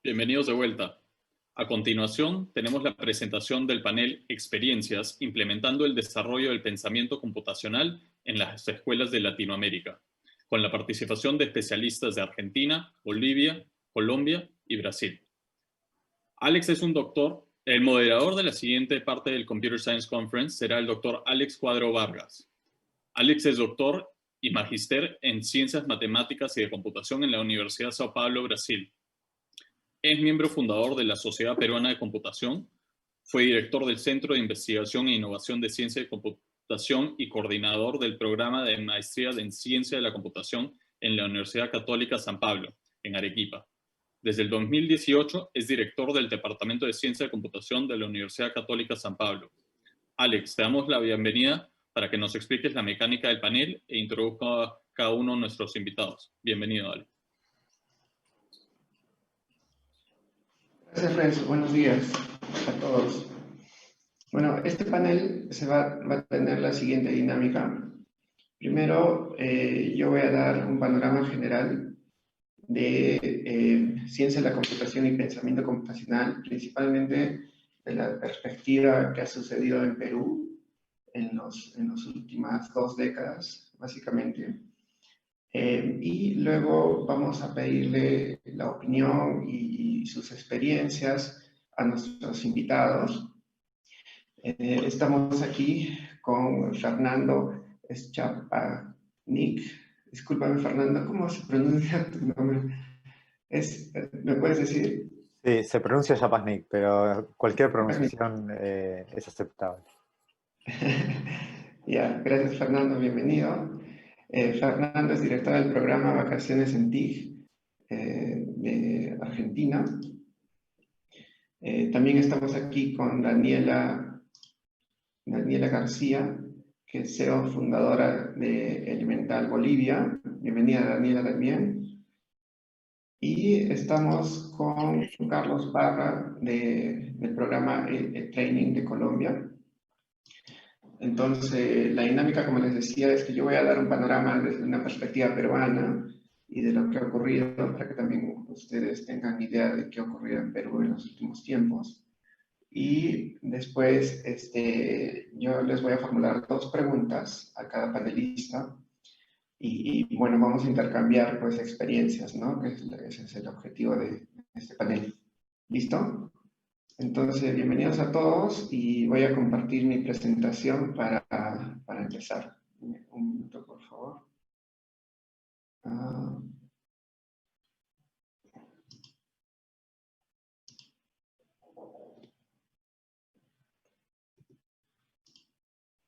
Bienvenidos de vuelta. A continuación, tenemos la presentación del panel Experiencias implementando el desarrollo del pensamiento computacional en las escuelas de Latinoamérica, con la participación de especialistas de Argentina, Bolivia, Colombia y Brasil. Alex es un doctor. El moderador de la siguiente parte del Computer Science Conference será el doctor Alex Cuadro Vargas. Alex es doctor y magíster en Ciencias Matemáticas y de Computación en la Universidad de Sao Paulo, Brasil. Es miembro fundador de la Sociedad Peruana de Computación, fue director del Centro de Investigación e Innovación de Ciencia de Computación y coordinador del programa de maestría en Ciencia de la Computación en la Universidad Católica San Pablo, en Arequipa. Desde el 2018 es director del Departamento de Ciencia de Computación de la Universidad Católica San Pablo. Alex, te damos la bienvenida para que nos expliques la mecánica del panel e introduzca a cada uno de nuestros invitados. Bienvenido, Alex. Gracias, Renzo. Buenos días a todos. Bueno, este panel va a tener la siguiente dinámica. Primero, yo voy a dar un panorama general de ciencia de la computación y pensamiento computacional, principalmente de la perspectiva que ha sucedido en Perú en las últimas 2 décadas, básicamente. Y luego vamos a pedirle la opinión y sus experiencias a nuestros invitados. Estamos aquí con Fernando Schapanic. Discúlpame, Fernando, ¿cómo se pronuncia tu nombre? ¿Me puedes decir? Sí, se pronuncia Schapanic, pero cualquier pronunciación es aceptable. Ya, gracias, Fernando, bienvenido. Fernando es director del programa Vacaciones en TIC de Argentina. También estamos aquí con Daniela García, que es CEO fundadora de Elemental Bolivia. Bienvenida, Daniela, también. Y estamos con Carlos Barra del programa Training de Colombia. Entonces, la dinámica, como les decía, es que yo voy a dar un panorama desde una perspectiva peruana y de lo que ha ocurrido, para que también ustedes tengan idea de qué ha ocurrido en Perú en los últimos tiempos. Y después yo les voy a formular 2 preguntas a cada panelista y bueno, vamos a intercambiar pues experiencias, ¿no? Ese es el objetivo de este panel. ¿Listo? Entonces, bienvenidos a todos y voy a compartir mi presentación para empezar. Un minuto, por favor.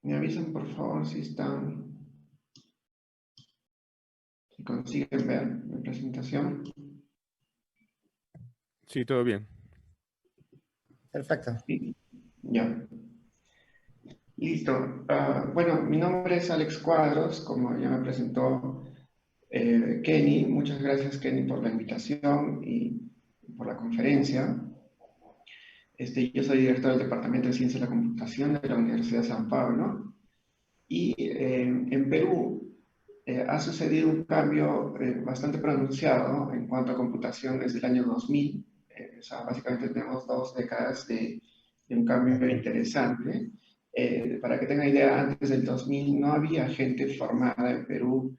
Me avisan, por favor, si consiguen ver mi presentación. Sí, todo bien. Perfecto. Sí. Ya. Listo. Bueno, mi nombre es Alex Cuadros, como ya me presentó Kenny. Muchas gracias, Kenny, por la invitación y por la conferencia. Yo soy director del Departamento de Ciencia de la Computación de la Universidad de San Pablo. Y en Perú ha sucedido un cambio bastante pronunciado en cuanto a computación desde el año 2000. O sea, básicamente tenemos 2 décadas de un cambio interesante. Para que tengan idea, antes del 2000 no había gente formada en Perú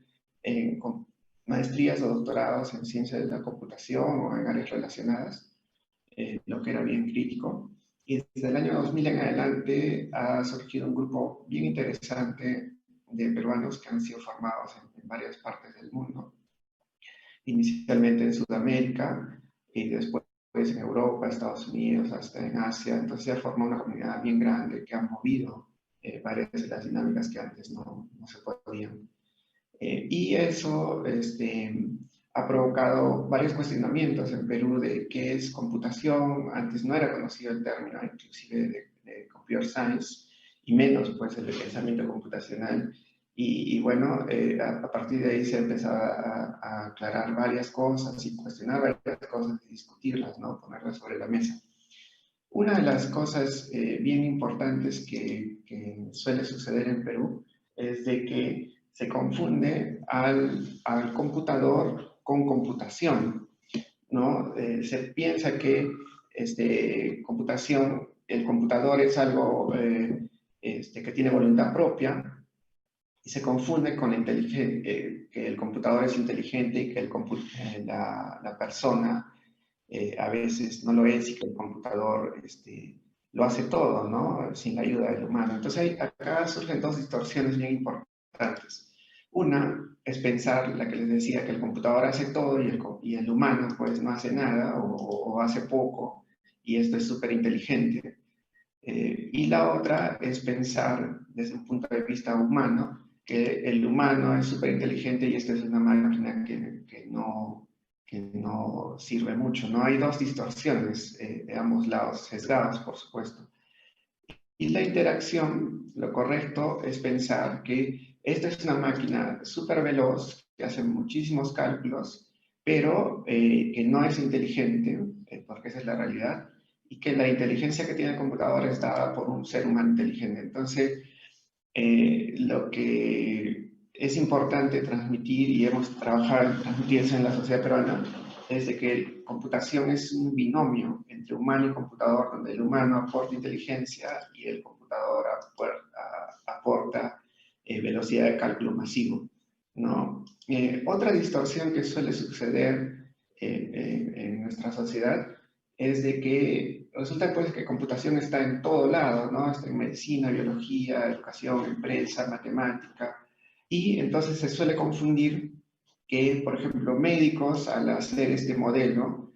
con maestrías o doctorados en ciencia de la computación o en áreas relacionadas, lo que era bien crítico. Y desde el año 2000 en adelante ha surgido un grupo bien interesante de peruanos que han sido formados en varias partes del mundo, inicialmente en Sudamérica y después en Europa, Estados Unidos, hasta en Asia. Entonces se ha formado una comunidad bien grande que ha movido varias de las dinámicas que antes no se podían. Y eso ha provocado varios cuestionamientos en Perú de qué es computación. Antes no era conocido el término, inclusive de computer science, y menos pues el de pensamiento computacional. Y bueno, a partir de ahí se empezaba a aclarar varias cosas y cuestionar varias cosas y discutirlas, ¿no? Ponerlas sobre la mesa. Una de las cosas bien importantes que suele suceder en Perú es de que se confunde al computador con computación. ¿no? Se piensa que computación, el computador es algo que tiene voluntad propia, y se confunde con que el computador es inteligente y que la persona a veces no lo es y que el computador lo hace todo, ¿no? Sin la ayuda del humano. Entonces acá surgen dos distorsiones bien importantes. Una es pensar, la que les decía, que el computador hace todo y el humano pues no hace nada o hace poco, y esto es súper inteligente. Y la otra es pensar desde un punto de vista humano, que el humano es súper inteligente y esta es una máquina que no sirve mucho. No hay dos distorsiones de ambos lados, sesgadas, por supuesto. Y la interacción, lo correcto es pensar que esta es una máquina súper veloz, que hace muchísimos cálculos, pero que no es inteligente, porque esa es la realidad, y que la inteligencia que tiene el computador es dada por un ser humano inteligente. Entonces, lo que es importante transmitir, y hemos trabajado en transmitir eso en la sociedad peruana, es de que computación es un binomio entre humano y computador, donde el humano aporta inteligencia y el computador aporta velocidad de cálculo masivo, ¿no? Otra distorsión que suele suceder en nuestra sociedad es de que resulta pues que computación está en todo lado, ¿no? Está en medicina, biología, educación, empresa, matemática, y entonces se suele confundir que, por ejemplo, médicos al hacer este modelo,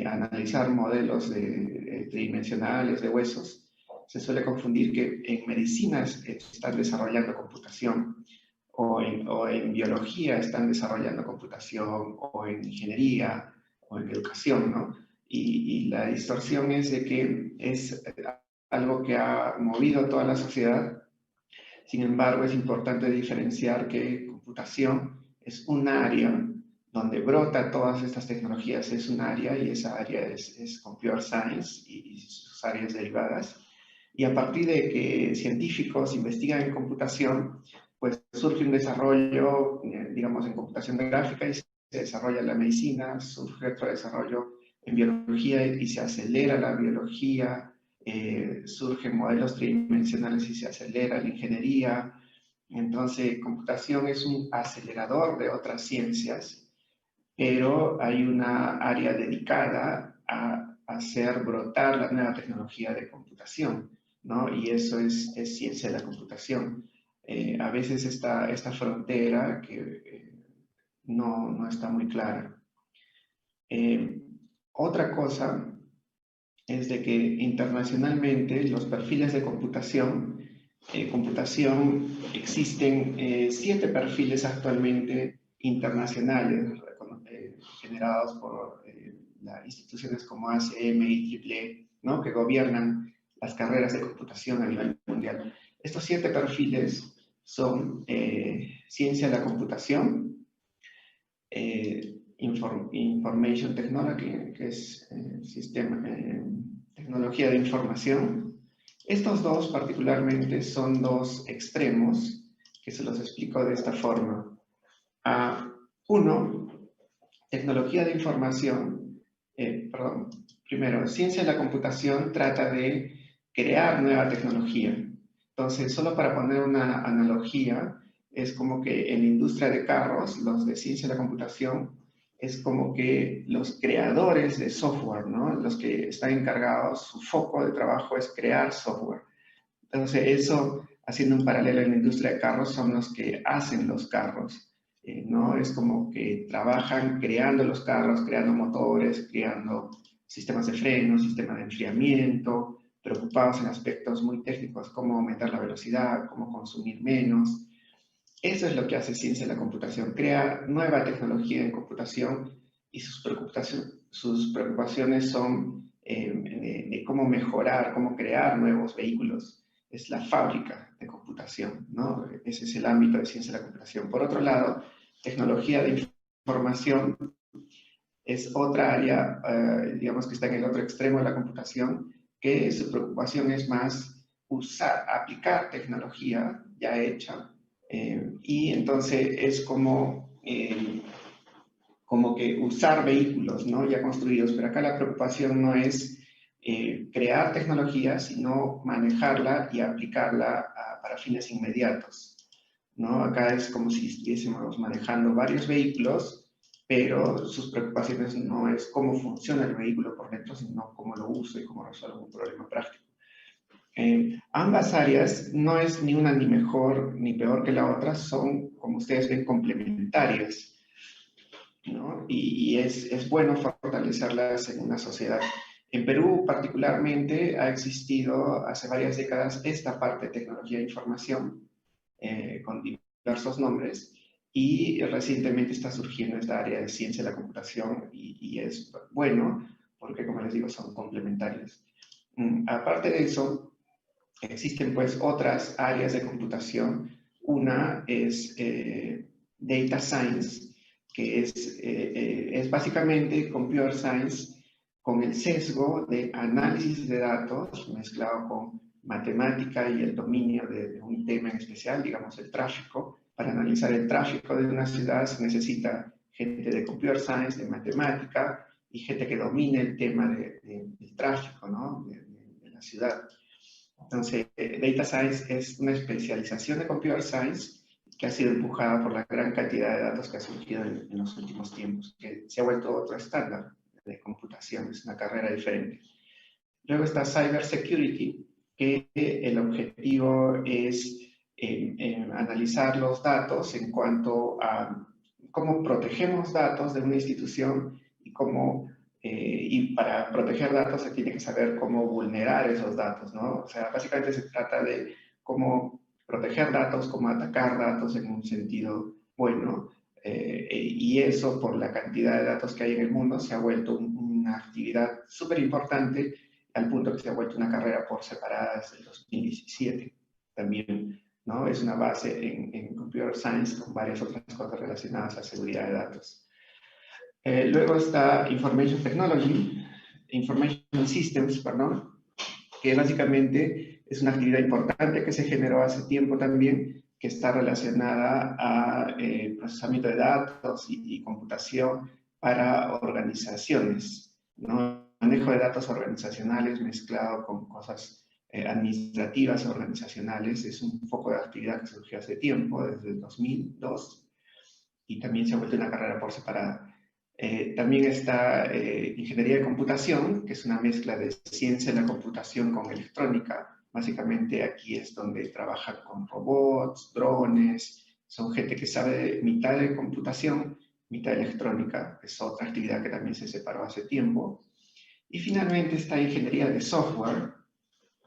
analizar modelos tridimensionales de huesos, se suele confundir que en medicinas están desarrollando computación, o en biología están desarrollando computación, o en ingeniería, o en educación, ¿no? Y la distorsión es de que es algo que ha movido a toda la sociedad. Sin embargo, es importante diferenciar que computación es un área donde brota todas estas tecnologías, es un área, y esa área es Computer Science y sus áreas derivadas. Y a partir de que científicos investigan en computación, pues surge un desarrollo, digamos, en computación gráfica, y se desarrolla la medicina, surge otro desarrollo en biología y se acelera la biología, surgen modelos tridimensionales y se acelera la ingeniería. Entonces, computación es un acelerador de otras ciencias, pero hay una área dedicada a hacer brotar la nueva tecnología de computación, ¿no? Y eso es ciencia de la computación. A veces esta frontera que no está muy clara. Otra cosa es de que internacionalmente los perfiles de computación, existen 7 perfiles actualmente internacionales generados por las instituciones como ACM y EEE, ¿no? Que gobiernan las carreras de computación a nivel mundial. Estos 7 perfiles son ciencia de la computación, Information Technology, que es tecnología de información. Estos dos particularmente son dos extremos que se los explico de esta forma. Uno, tecnología de información, primero, ciencia de la computación trata de crear nueva tecnología. Entonces, solo para poner una analogía, es como que en la industria de carros, los de ciencia de la computación, es como que los creadores de software, ¿no? Los que están encargados, su foco de trabajo es crear software. Entonces, eso, haciendo un paralelo en la industria de carros, son los que hacen los carros, ¿no? Es como que trabajan creando los carros, creando motores, creando sistemas de freno, sistemas de enfriamiento, preocupados en aspectos muy técnicos, cómo aumentar la velocidad, cómo consumir menos. Eso es lo que hace ciencia de la computación, crea nueva tecnología en computación, y sus preocupaciones son de cómo mejorar, cómo crear nuevos vehículos. Es la fábrica de computación, ¿no? Ese es el ámbito de ciencia de la computación. Por otro lado, tecnología de información es otra área, digamos, que está en el otro extremo de la computación, que su preocupación es más aplicar tecnología ya hecha, y entonces es como como que usar vehículos, ¿no? Ya construidos, pero acá la preocupación no es crear tecnología, sino manejarla y aplicarla para fines inmediatos, ¿no? Acá es como si estuviésemos manejando varios vehículos, pero sus preocupaciones no es cómo funciona el vehículo por dentro, sino cómo lo uso y cómo resuelvo un problema práctico. Ambas áreas no es ni una ni mejor ni peor que la otra, son, como ustedes ven, complementarias, ¿no? Y es bueno fortalecerlas en una sociedad. En Perú, particularmente, ha existido hace varias décadas esta parte de tecnología de información con diversos nombres, y recientemente está surgiendo esta área de ciencia de la computación, y es bueno porque, como les digo, son complementarias. Aparte de eso, existen pues otras áreas de computación. Una es Data Science, que es básicamente Computer Science con el sesgo de análisis de datos mezclado con matemática y el dominio de un tema en especial, digamos el tráfico. Para analizar el tráfico de una ciudad se necesita gente de Computer Science, de matemática, y gente que domine el tema del tráfico, ¿no? de la ciudad. Entonces, Data Science es una especialización de Computer Science que ha sido empujada por la gran cantidad de datos que ha surgido en los últimos tiempos, que se ha vuelto otro estándar de computación, es una carrera diferente. Luego está Cyber Security, que el objetivo es analizar los datos en cuanto a cómo protegemos datos de una institución y cómo y para proteger datos se tiene que saber cómo vulnerar esos datos, ¿no? O sea, básicamente se trata de cómo proteger datos, cómo atacar datos en un sentido bueno, y eso, por la cantidad de datos que hay en el mundo, se ha vuelto una actividad súper importante, al punto que se ha vuelto una carrera por separada desde el 2017 también, ¿no? Es una base en Computer Science con varias otras cosas relacionadas a seguridad de datos. Luego está Information Systems, perdón, que básicamente es una actividad importante que se generó hace tiempo también, que está relacionada a procesamiento de datos y computación para organizaciones, ¿no? Manejo de datos organizacionales mezclado con cosas administrativas organizacionales es un foco de actividad que surgió hace tiempo, desde el 2002, y también se ha vuelto una carrera por separada. También está Ingeniería de Computación, que es una mezcla de ciencia de la computación con electrónica. Básicamente aquí es donde trabajan con robots, drones, son gente que sabe mitad de computación, mitad de electrónica, que es otra actividad que también se separó hace tiempo. Y finalmente está Ingeniería de Software,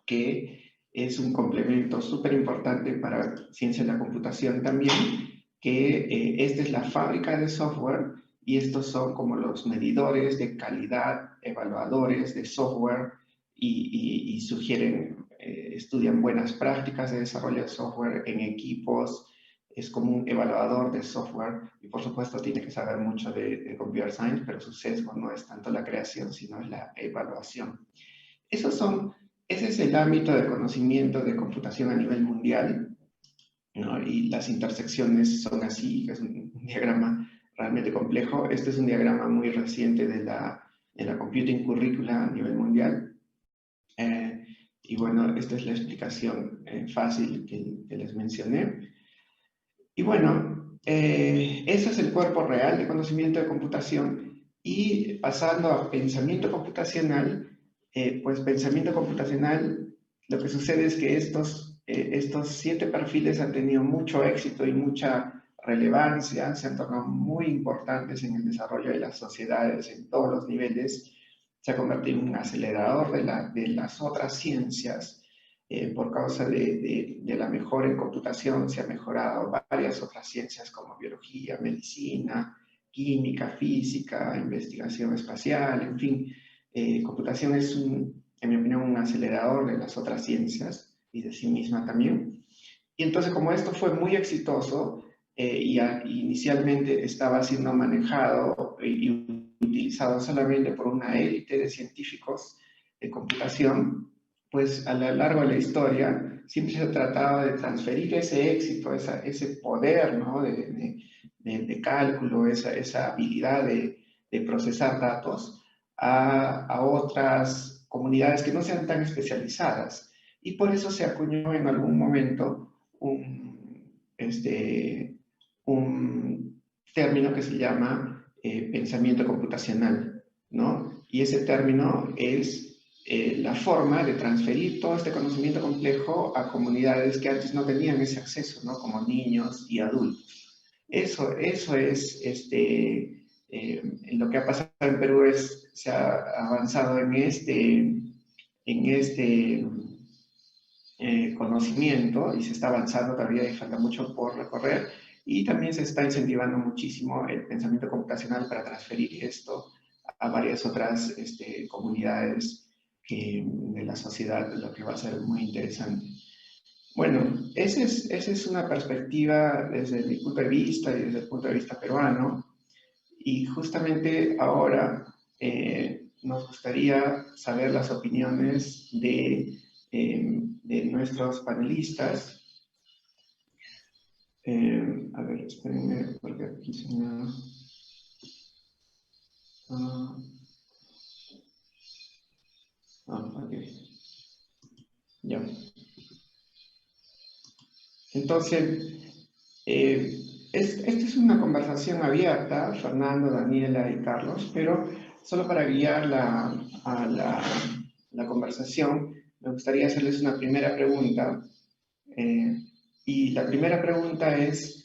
que es un complemento súper importante para ciencia de la computación también, que esta es la fábrica de software y estos son como los medidores de calidad, evaluadores de software y sugieren, estudian buenas prácticas de desarrollo de software en equipos, es como un evaluador de software y por supuesto tiene que saber mucho de Computer Science, pero su sesgo no es tanto la creación, sino es la evaluación. Ese es el ámbito de conocimiento de computación a nivel mundial, ¿no? Y las intersecciones son así, es un diagrama realmente complejo. Este es un diagrama muy reciente de la Computing Curricula a nivel mundial. Y bueno, esta es la explicación fácil que les mencioné. Y bueno, ese es el cuerpo real de conocimiento de computación. Y pasando a pensamiento computacional, pues pensamiento computacional, lo que sucede es que estos 7 perfiles han tenido mucho éxito y mucha relevancia, se han tornado muy importantes en el desarrollo de las sociedades en todos los niveles, se ha convertido en un acelerador de las otras ciencias. Por causa de la mejora en computación se han mejorado varias otras ciencias como biología, medicina, química, física, investigación espacial, en fin. Computación es, en mi opinión, un acelerador de las otras ciencias y de sí misma también. Y entonces, como esto fue muy exitoso y inicialmente estaba siendo manejado y utilizado solamente por una élite de científicos de computación, pues a lo largo de la historia siempre se ha tratado de transferir ese éxito, ese poder, ¿no? de de cálculo, esa habilidad de procesar datos a otras comunidades que no sean tan especializadas. Y por eso se acuñó en algún momento un término que se llama pensamiento computacional, ¿no? Y ese término es la forma de transferir todo este conocimiento complejo a comunidades que antes no tenían ese acceso, ¿no? Como niños y adultos. Eso es, lo que ha pasado en Perú se ha avanzado en este conocimiento y se está avanzando todavía y falta mucho por recorrer. Y también se está incentivando muchísimo el pensamiento computacional para transferir esto a varias otras comunidades de la sociedad, lo que va a ser muy interesante. Bueno, esa es una perspectiva desde mi punto de vista y desde el punto de vista peruano. Y justamente ahora nos gustaría saber las opiniones de nuestros panelistas. A ver, espérenme, porque aquí se me... ok. Ya. Entonces, esta es una conversación abierta, Fernando, Daniela y Carlos, pero solo para guiar la conversación, me gustaría hacerles una primera pregunta. Y la primera pregunta es,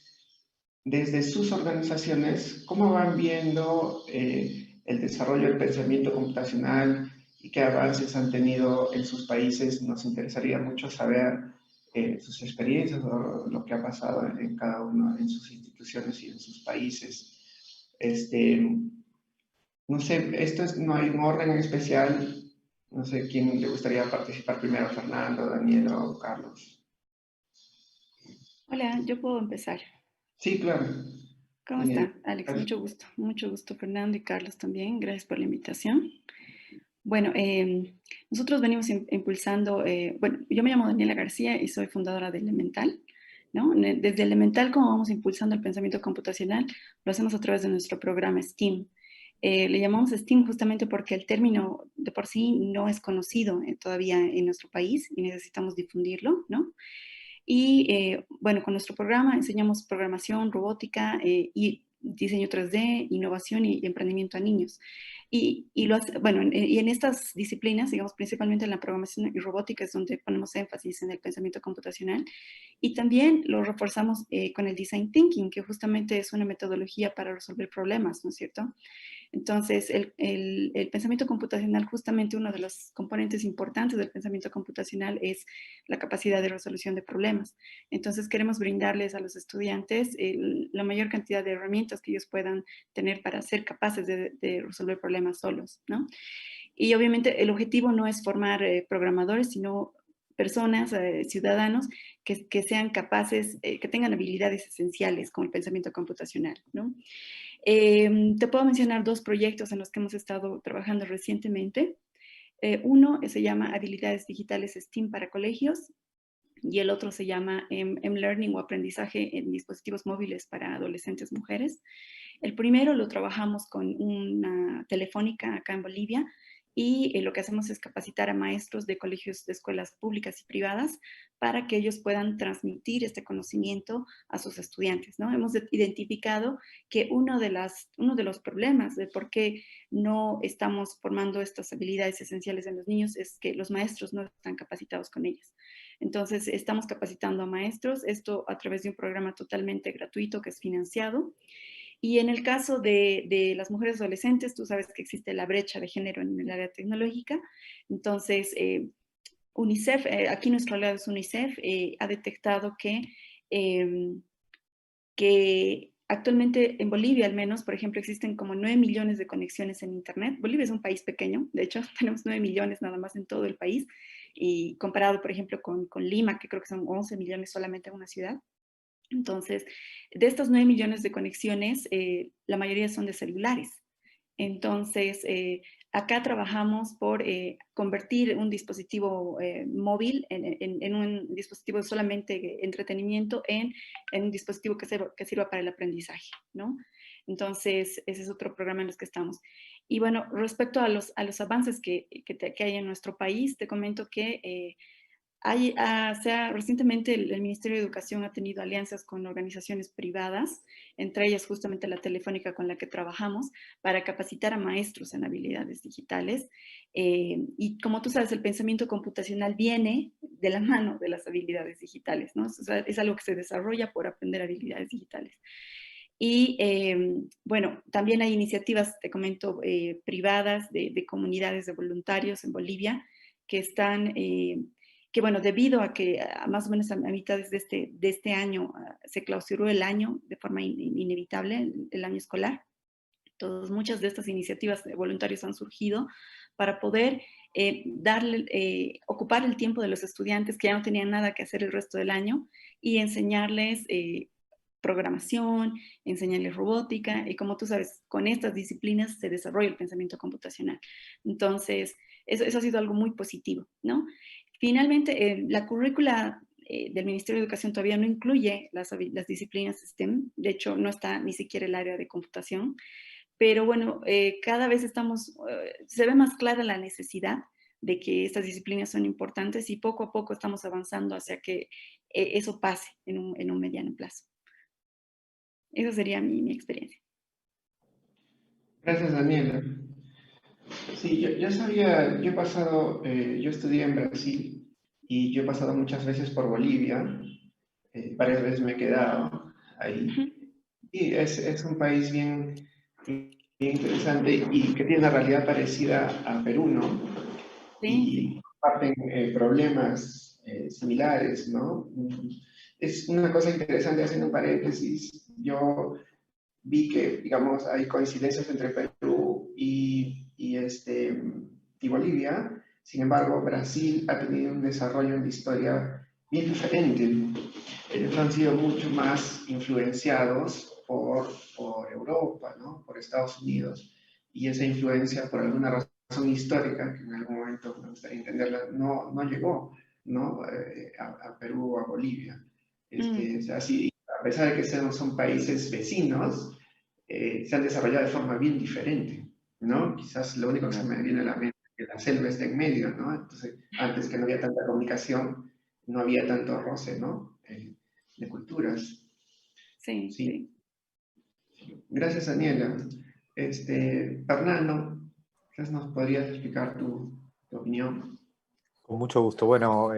desde sus organizaciones, ¿cómo van viendo el desarrollo del pensamiento computacional y qué avances han tenido en sus países? Nos interesaría mucho saber sus experiencias o lo que ha pasado en cada uno, en sus instituciones y en sus países. No sé, no hay un orden en especial. No sé quién le gustaría participar primero, Fernando, Daniela o Carlos. Hola, yo puedo empezar. Sí, claro. ¿Cómo está, Alex? Mucho gusto, Fernando y Carlos también. Gracias por la invitación. Bueno, nosotros venimos impulsando, bueno, yo me llamo Daniela García y soy fundadora de Elemental, ¿no? Desde Elemental, como vamos impulsando el pensamiento computacional, lo hacemos a través de nuestro programa STEAM. Le llamamos STEAM justamente porque el término de por sí no es conocido todavía en nuestro país y necesitamos difundirlo, ¿no? Y bueno, con nuestro programa enseñamos programación, robótica y diseño 3D, innovación y emprendimiento a niños. Bueno, y en estas disciplinas, digamos, principalmente en la programación y robótica es donde ponemos énfasis en el pensamiento computacional y también lo reforzamos con el design thinking, que justamente es una metodología para resolver problemas, ¿no es cierto? Entonces, el pensamiento computacional, justamente uno de los componentes importantes del pensamiento computacional es la capacidad de resolución de problemas. Entonces, queremos brindarles a los estudiantes la mayor cantidad de herramientas que ellos puedan tener para ser capaces de resolver problemas solos, ¿no? Y obviamente el objetivo no es formar programadores, sino personas, ciudadanos que sean capaces, que tengan habilidades esenciales como el pensamiento computacional, ¿no? Te puedo mencionar dos proyectos en los que hemos estado trabajando recientemente. Uno se llama Habilidades Digitales STEAM para Colegios y el otro se llama M-Learning o Aprendizaje en Dispositivos Móviles para Adolescentes Mujeres. El primero lo trabajamos con una telefónica acá en Bolivia y lo que hacemos es capacitar a maestros de colegios de escuelas públicas y privadas para que ellos puedan transmitir este conocimiento a sus estudiantes, ¿no? Hemos identificado que uno de los problemas de por qué no estamos formando estas habilidades esenciales en los niños es que los maestros no están capacitados con ellas. Entonces, estamos capacitando a maestros, esto a través de un programa totalmente gratuito que es financiado. Y en el caso de las mujeres adolescentes, tú sabes que existe la brecha de género en el área tecnológica. Entonces, UNICEF, aquí nuestro aliado es UNICEF, ha detectado que actualmente en Bolivia al menos, por ejemplo, existen como 9 millones de conexiones en Internet. Bolivia es un país pequeño, de hecho tenemos 9 millones nada más en todo el país, y comparado, por ejemplo, con Lima, que creo que son 11 millones solamente en una ciudad. Entonces, de estos 9 millones de conexiones, la mayoría son de celulares. Entonces, acá trabajamos por convertir un dispositivo móvil en un dispositivo solamente de entretenimiento en un dispositivo que sirva para el aprendizaje, ¿no? Entonces, ese es otro programa en los que estamos. Y bueno, respecto a los avances que hay en nuestro país, te comento que recientemente el Ministerio de Educación ha tenido alianzas con organizaciones privadas, entre ellas justamente la Telefónica con la que trabajamos, para capacitar a maestros en habilidades digitales. Y como tú sabes, el pensamiento computacional viene de la mano de las habilidades digitales, ¿no? O sea, es algo que se desarrolla por aprender habilidades digitales. Y bueno, también hay iniciativas, te comento, privadas de comunidades de voluntarios en Bolivia que están, que bueno, debido a que más o menos a mitad de este año se clausuró el año de forma inevitable, el año escolar. Entonces, muchas de estas iniciativas de voluntarios han surgido para poder ocupar el tiempo de los estudiantes que ya no tenían nada que hacer el resto del año y enseñarles programación, enseñarles robótica, y como tú sabes, con estas disciplinas se desarrolla el pensamiento computacional. Entonces, eso ha sido algo muy positivo, ¿no? Finalmente, la currícula del Ministerio de Educación todavía no incluye las disciplinas STEM, de hecho, no está ni siquiera el área de computación, pero bueno, cada vez se ve más clara la necesidad de que estas disciplinas son importantes y poco a poco estamos avanzando hacia que eso pase en un mediano plazo. Esa sería mi experiencia. Gracias, Daniela. Sí, yo sabía, yo estudié en Brasil y yo he pasado muchas veces por Bolivia, varias veces me he quedado ahí. Y es un país bien interesante y que tiene una realidad parecida a Perú, ¿no? Sí, Y sí. comparten problemas similares, ¿no? Es una cosa interesante, haciendo un paréntesis, yo vi que, digamos, hay coincidencias entre Perú y Bolivia. Sin embargo, Brasil ha tenido un desarrollo en la historia bien diferente. Ellos han sido mucho más influenciados por Europa, ¿no? Por Estados Unidos. Y esa influencia, por alguna razón histórica, que en algún momento me gustaría entenderla, no llegó, ¿no? A Perú o a Bolivia. O sea, sí, a pesar de que son países vecinos, se han desarrollado de forma bien diferente, ¿no? Quizás lo único que se me viene a la mente es que la selva está en medio, ¿no? Entonces, antes que no había tanta comunicación, no había tanto roce, ¿no? De culturas. Sí, Sí. sí. Gracias, Daniela. Fernando, quizás nos podrías explicar tu opinión. Con mucho gusto. Bueno,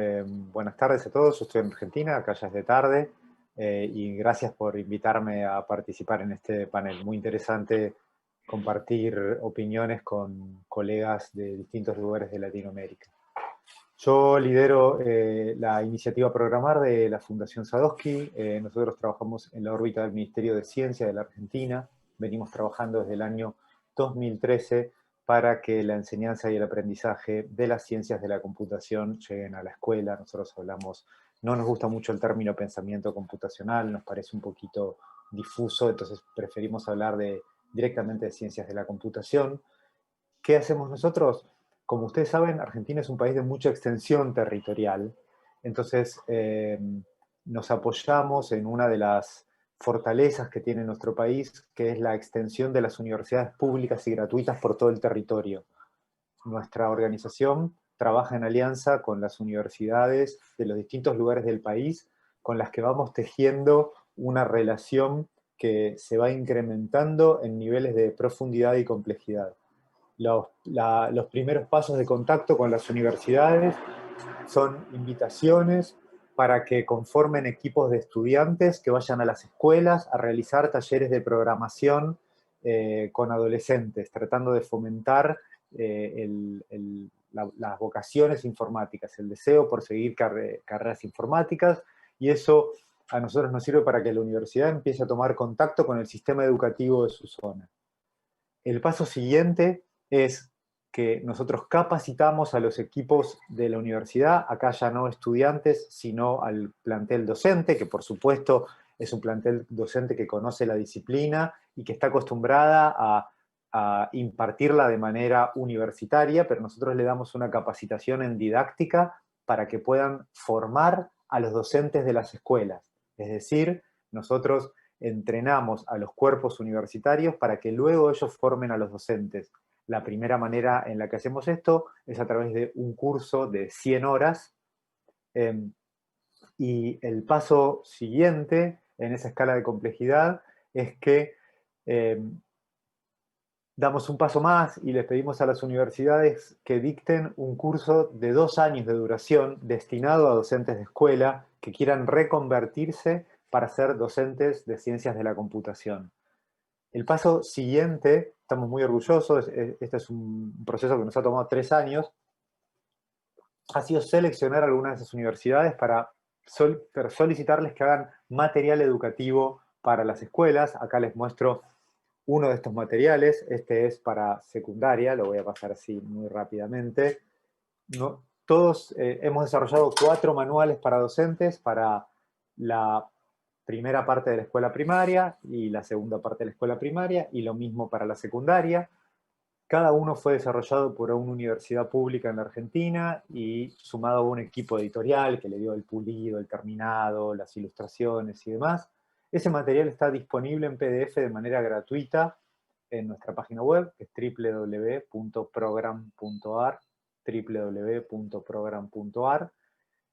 buenas tardes a todos. Yo estoy en Argentina, acá ya es de tarde, y gracias por invitarme a participar en este panel. Muy interesante compartir opiniones con colegas de distintos lugares de Latinoamérica. Yo lidero la iniciativa Programar de la Fundación Sadowski. Nosotros trabajamos en la órbita del Ministerio de Ciencia de la Argentina. Venimos trabajando desde el año 2013 para que la enseñanza y el aprendizaje de las ciencias de la computación lleguen a la escuela. Nosotros no nos gusta mucho el término pensamiento computacional, nos parece un poquito difuso, entonces preferimos hablar directamente de ciencias de la computación. ¿Qué hacemos nosotros? Como ustedes saben, Argentina es un país de mucha extensión territorial, entonces nos apoyamos en una de las fortalezas que tiene nuestro país, que es la extensión de las universidades públicas y gratuitas por todo el territorio. Nuestra organización trabaja en alianza con las universidades de los distintos lugares del país, con las que vamos tejiendo una relación que se va incrementando en niveles de profundidad y complejidad. Los primeros pasos de contacto con las universidades son invitaciones para que conformen equipos de estudiantes que vayan a las escuelas a realizar talleres de programación con adolescentes, tratando de fomentar las vocaciones informáticas, el deseo por seguir carreras informáticas, y eso a nosotros nos sirve para que la universidad empiece a tomar contacto con el sistema educativo de su zona. El paso siguiente es que nosotros capacitamos a los equipos de la universidad, acá ya no estudiantes, sino al plantel docente, que por supuesto es un plantel docente que conoce la disciplina y que está acostumbrada a a impartirla de manera universitaria, pero nosotros le damos una capacitación en didáctica para que puedan formar a los docentes de las escuelas. Es decir, nosotros entrenamos a los cuerpos universitarios para que luego ellos formen a los docentes. La primera manera en la que hacemos esto es a través de un curso de 100 horas, y el paso siguiente en esa escala de complejidad es que damos un paso más y les pedimos a las universidades que dicten un curso de 2 años de duración destinado a docentes de escuela que quieran reconvertirse para ser docentes de ciencias de la computación. El paso siguiente, estamos muy orgullosos, este es un proceso que nos ha tomado 3 años, ha sido seleccionar algunas de esas universidades para solicitarles que hagan material educativo para las escuelas. Acá les muestro uno de estos materiales. Este es para secundaria, lo voy a pasar así muy rápidamente. Todos hemos desarrollado 4 manuales para docentes para la primera parte de la escuela primaria y la segunda parte de la escuela primaria, y lo mismo para la secundaria. Cada uno fue desarrollado por una universidad pública en la Argentina y sumado a un equipo editorial que le dio el pulido, el terminado, las ilustraciones y demás. Ese material está disponible en PDF de manera gratuita en nuestra página web, que es www.program.ar, www.program.ar.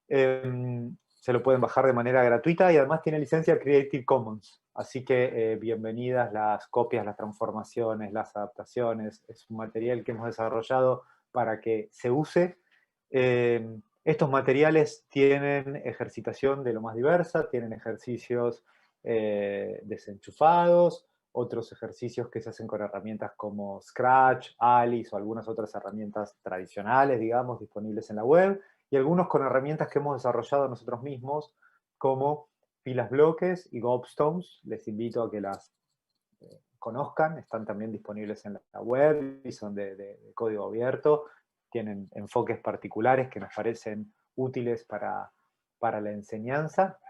Se lo pueden bajar de manera gratuita y además tiene licencia Creative Commons. Así que bienvenidas las copias, las transformaciones, las adaptaciones. Es un material que hemos desarrollado para que se use. Estos materiales tienen ejercitación de lo más diversa, tienen ejercicios desenchufados, otros ejercicios que se hacen con herramientas como Scratch, Alice o algunas otras herramientas tradicionales, digamos, disponibles en la web, y algunos con herramientas que hemos desarrollado nosotros mismos, como pilas bloques y Gobstones. Les invito a que las conozcan, están también disponibles en la web y son de código abierto, tienen enfoques particulares que nos parecen útiles para la enseñanza.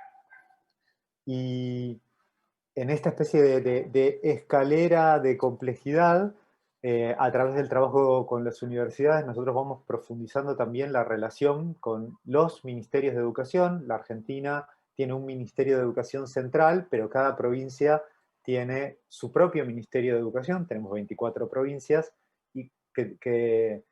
Y en esta especie de escalera de complejidad, a través del trabajo con las universidades, nosotros vamos profundizando también la relación con los ministerios de educación. La Argentina tiene un ministerio de educación central, pero cada provincia tiene su propio ministerio de educación. Tenemos 24 provincias y que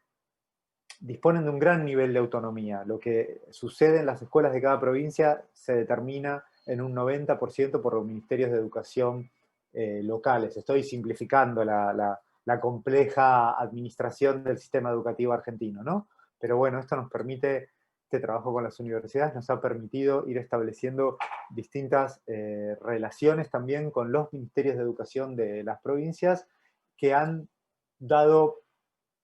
disponen de un gran nivel de autonomía. Lo que sucede en las escuelas de cada provincia se determina en un 90% por los ministerios de educación locales. Estoy simplificando la compleja administración del sistema educativo argentino, ¿no? Pero bueno, esto nos permite, este trabajo con las universidades nos ha permitido ir estableciendo distintas relaciones también con los ministerios de educación de las provincias, que han dado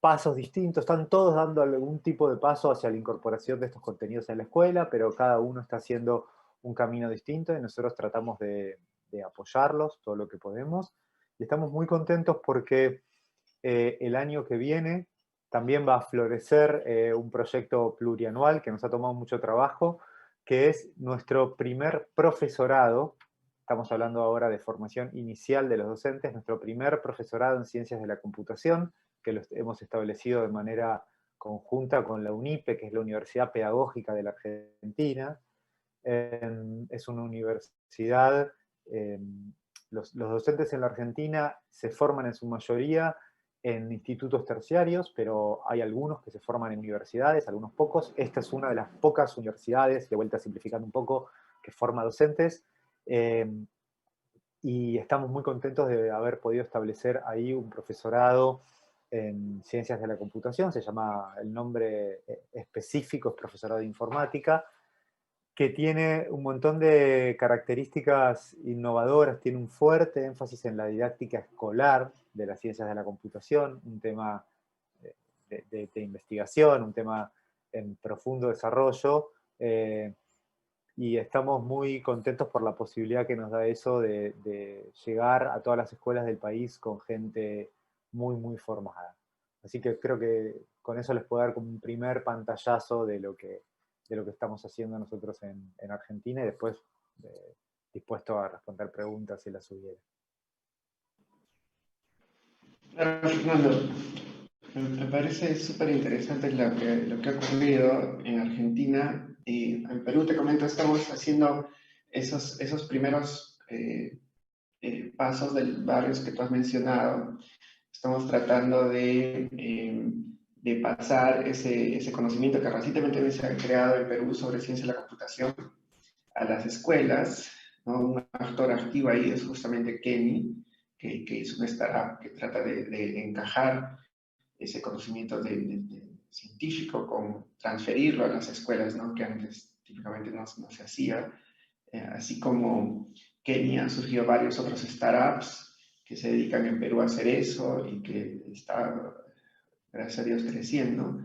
pasos distintos, están todos dando algún tipo de paso hacia la incorporación de estos contenidos en la escuela, pero cada uno está haciendo un camino distinto y nosotros tratamos de apoyarlos todo lo que podemos. Y estamos muy contentos porque el año que viene también va a florecer un proyecto plurianual que nos ha tomado mucho trabajo, que es nuestro primer profesorado. Estamos hablando ahora de formación inicial de los docentes, nuestro primer profesorado en ciencias de la computación, que lo hemos establecido de manera conjunta con la UNIPE, que es la Universidad Pedagógica de la Argentina. Es una universidad, los docentes en la Argentina se forman en su mayoría en institutos terciarios, pero hay algunos que se forman en universidades, algunos pocos. Esta es una de las pocas universidades, de vuelta simplificando un poco, que forma docentes. Y estamos muy contentos de haber podido establecer ahí un profesorado en ciencias de la computación. Se llama, el nombre específico es profesorado de informática, que tiene un montón de características innovadoras, tiene un fuerte énfasis en la didáctica escolar de las ciencias de la computación, un tema de investigación, un tema en profundo desarrollo, y estamos muy contentos por la posibilidad que nos da eso de llegar a todas las escuelas del país con gente muy, muy formada. Así que creo que con eso les puedo dar como un primer pantallazo de lo que estamos haciendo nosotros en Argentina, y después dispuesto a responder preguntas si las hubiera. Claro, Fernando, me parece súper interesante lo que ha ocurrido en Argentina. Y en Perú, te comento, estamos haciendo esos primeros pasos de los barrios que tú has mencionado. Estamos tratando de pasar ese conocimiento que recientemente se ha creado en Perú sobre ciencia de la computación a las escuelas, ¿no? Un actor activo ahí es justamente Kenny, que hizo una startup que trata de encajar ese conocimiento científico con transferirlo a las escuelas, ¿no? Que antes típicamente no se hacía. Así como Kenia, han surgido varios otros startups que se dedican en Perú a hacer eso y que está, gracias a Dios, creciendo.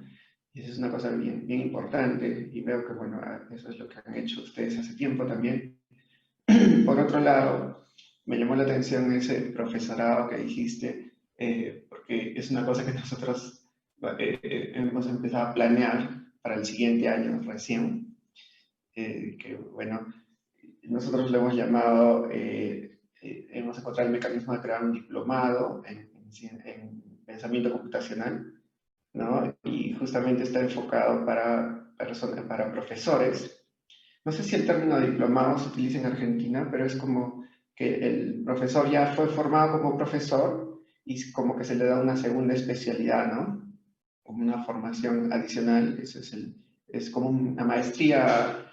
Y eso es una cosa bien, bien importante y veo que, bueno, eso es lo que han hecho ustedes hace tiempo también. Por otro lado, me llamó la atención ese profesorado que dijiste, porque es una cosa que nosotros hemos empezado a planear para el siguiente año recién, que bueno, nosotros lo hemos llamado, hemos encontrado el mecanismo de crear un diplomado en pensamiento computacional, ¿no? Y justamente está enfocado para profesores. No sé si el término diplomado se utiliza en Argentina, pero es como que el profesor ya fue formado como profesor y como que se le da una segunda especialidad, ¿no? Como una formación adicional, eso es como una maestría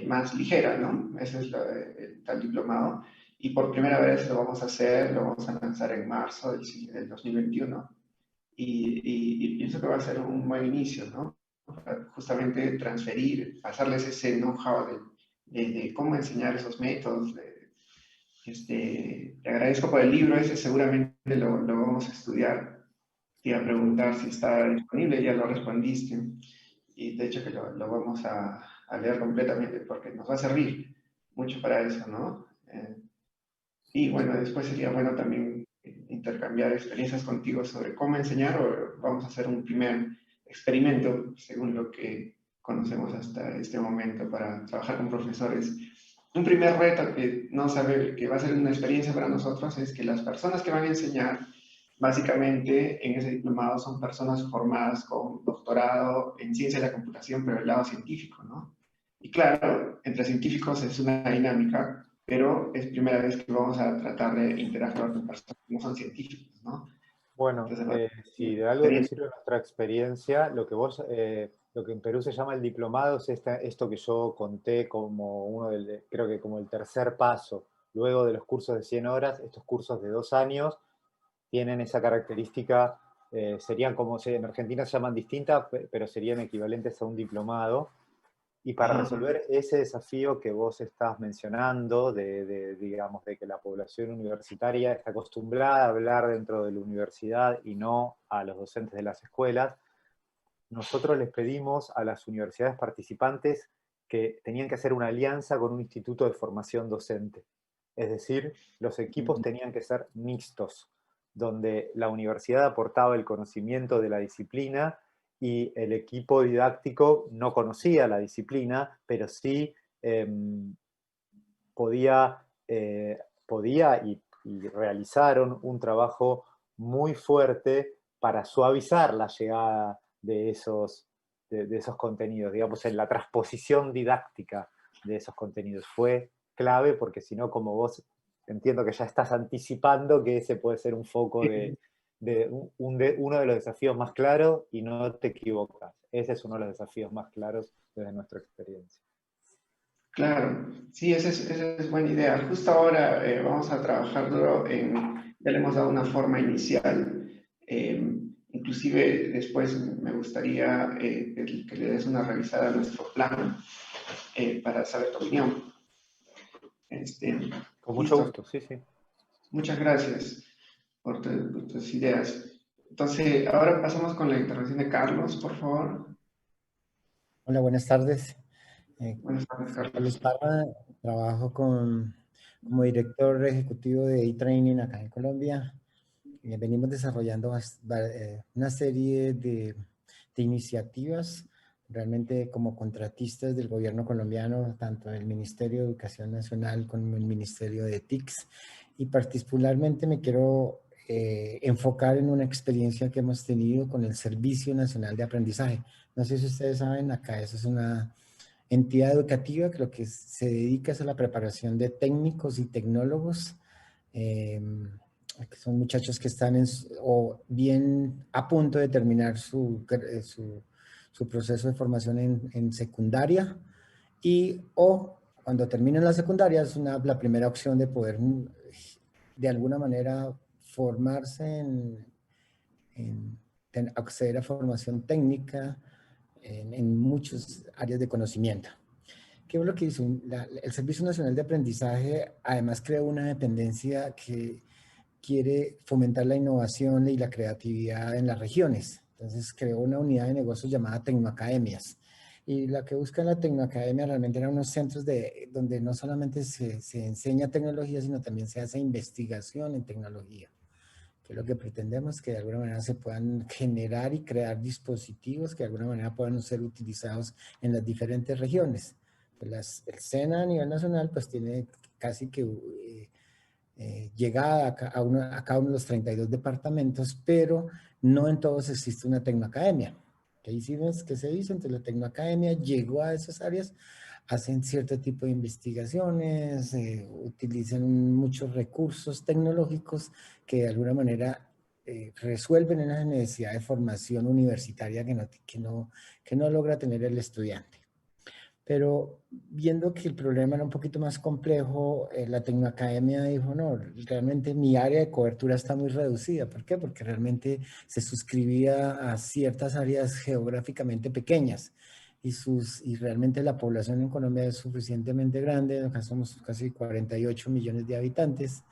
más ligera, ¿no? Ese es el tal diplomado. Y por primera vez lo vamos a hacer, lo vamos a lanzar en marzo del 2021. Y pienso que va a ser un buen inicio, ¿no? Para justamente transferir, pasarles ese know-how de cómo enseñar esos métodos. Te agradezco por el libro, ese seguramente lo vamos a estudiar. Te iba a preguntar si está disponible, ya lo respondiste. Y de hecho que lo vamos a leer completamente porque nos va a servir mucho para eso, ¿no? Y bueno, después sería bueno también intercambiar experiencias contigo sobre cómo enseñar o vamos a hacer un primer experimento según lo que conocemos hasta este momento para trabajar con profesores. Un primer reto que no sabe que va a ser una experiencia para nosotros es que las personas que van a enseñar básicamente en ese diplomado son personas formadas con doctorado en ciencia de la computación, pero el lado científico, ¿no? Y claro, entre científicos es una dinámica, pero es primera vez que vamos a tratar de interactuar con personas que no son científicos, ¿no? Bueno, Entonces, si de algo te sirve nuestra experiencia, lo que en Perú se llama el diplomado es esto que yo conté como creo que como el tercer paso. Luego de los cursos de 100 horas, estos cursos de 2 años tienen esa característica, serían como, en Argentina se llaman distintas, pero serían equivalentes a un diplomado. Y para resolver ese desafío que vos estás mencionando, digamos, de que la población universitaria está acostumbrada a hablar dentro de la universidad y no a los docentes de las escuelas, nosotros les pedimos a las universidades participantes que tenían que hacer una alianza con un instituto de formación docente. Es decir, los equipos tenían que ser mixtos, donde la universidad aportaba el conocimiento de la disciplina y el equipo didáctico no conocía la disciplina, pero sí podía y realizaron un trabajo muy fuerte para suavizar la llegada de esos contenidos, digamos, en la transposición didáctica de esos contenidos. Fue clave porque si no, como vos entiendo que ya estás anticipando que ese puede ser un foco uno de los desafíos más claros y no te equivocas. Ese es uno de los desafíos más claros desde nuestra experiencia. claro, sí, esa es buena idea. Justo ahora vamos a trabajar duro ya le hemos dado una forma inicial. Inclusive después me gustaría que le des una revisada a nuestro plan para saber tu opinión. Con mucho Listo, gusto, sí, sí. muchas gracias por tus ideas. Entonces, ahora pasamos con la intervención de Carlos, por favor. Hola, buenas tardes. Buenas tardes, Soy Carlos Carlos. Parra, trabajo como director ejecutivo de e-training acá en Colombia. Venimos desarrollando una serie de iniciativas, realmente como contratistas del gobierno colombiano, tanto el Ministerio de Educación Nacional como el Ministerio de TICS. Y particularmente me quiero enfocar en una experiencia que hemos tenido con el Servicio Nacional de Aprendizaje. No sé si ustedes saben, acá eso es una entidad educativa que lo que se dedica es a la preparación de técnicos y tecnólogos, que son muchachos que están o bien a punto de terminar su proceso de formación en secundaria, o cuando terminen la secundaria es la primera opción de poder de alguna manera formarse acceder a formación técnica en muchas áreas de conocimiento. ¿Qué es lo que hizo? El Servicio Nacional de Aprendizaje además creó una dependencia que quiere fomentar la innovación y la creatividad en las regiones. Entonces creó una unidad de negocios llamada Tecnoacademias. Y la que busca la Tecnoacademia realmente eran unos centros donde no solamente se enseña tecnología, sino también se hace investigación en tecnología. Que lo que pretendemos que de alguna manera se puedan generar y crear dispositivos que de alguna manera puedan ser utilizados en las diferentes regiones. Pues el SENA a nivel nacional pues tiene casi que llegada a cada uno de los 32 departamentos, pero no en todos existe una tecnoacademia. ¿Qué hicimos? ¿Qué se hizo? Entonces la tecnoacademia llegó a esas áreas, hacen cierto tipo de investigaciones, utilizan muchos recursos tecnológicos que de alguna manera resuelven una necesidad de formación universitaria que no logra tener el estudiante. Pero viendo que el problema era un poquito más complejo, la Tecnoacademia dijo, no, realmente mi área de cobertura está muy reducida. ¿Por qué? Porque realmente se suscribía a ciertas áreas geográficamente pequeñas y realmente la población en Colombia es suficientemente grande, acá somos casi 48 millones de habitantes,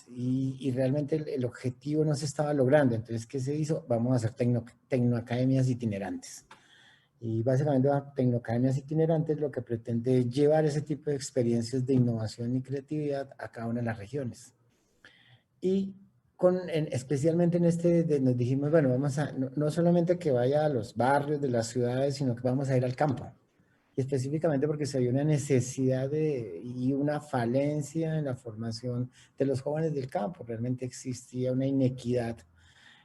y realmente el objetivo no se estaba logrando. Entonces, ¿qué se hizo? Vamos a hacer tecnoacademias itinerantes. Y básicamente las tecnoacademias itinerantes lo que pretende es llevar ese tipo de experiencias de innovación y creatividad a cada una de las regiones. Y especialmente en nos dijimos, bueno, vamos a, no solamente que vaya a los barrios de las ciudades, sino que vamos a ir al campo. Y específicamente porque se había una necesidad y una falencia en la formación de los jóvenes del campo. Realmente existía una inequidad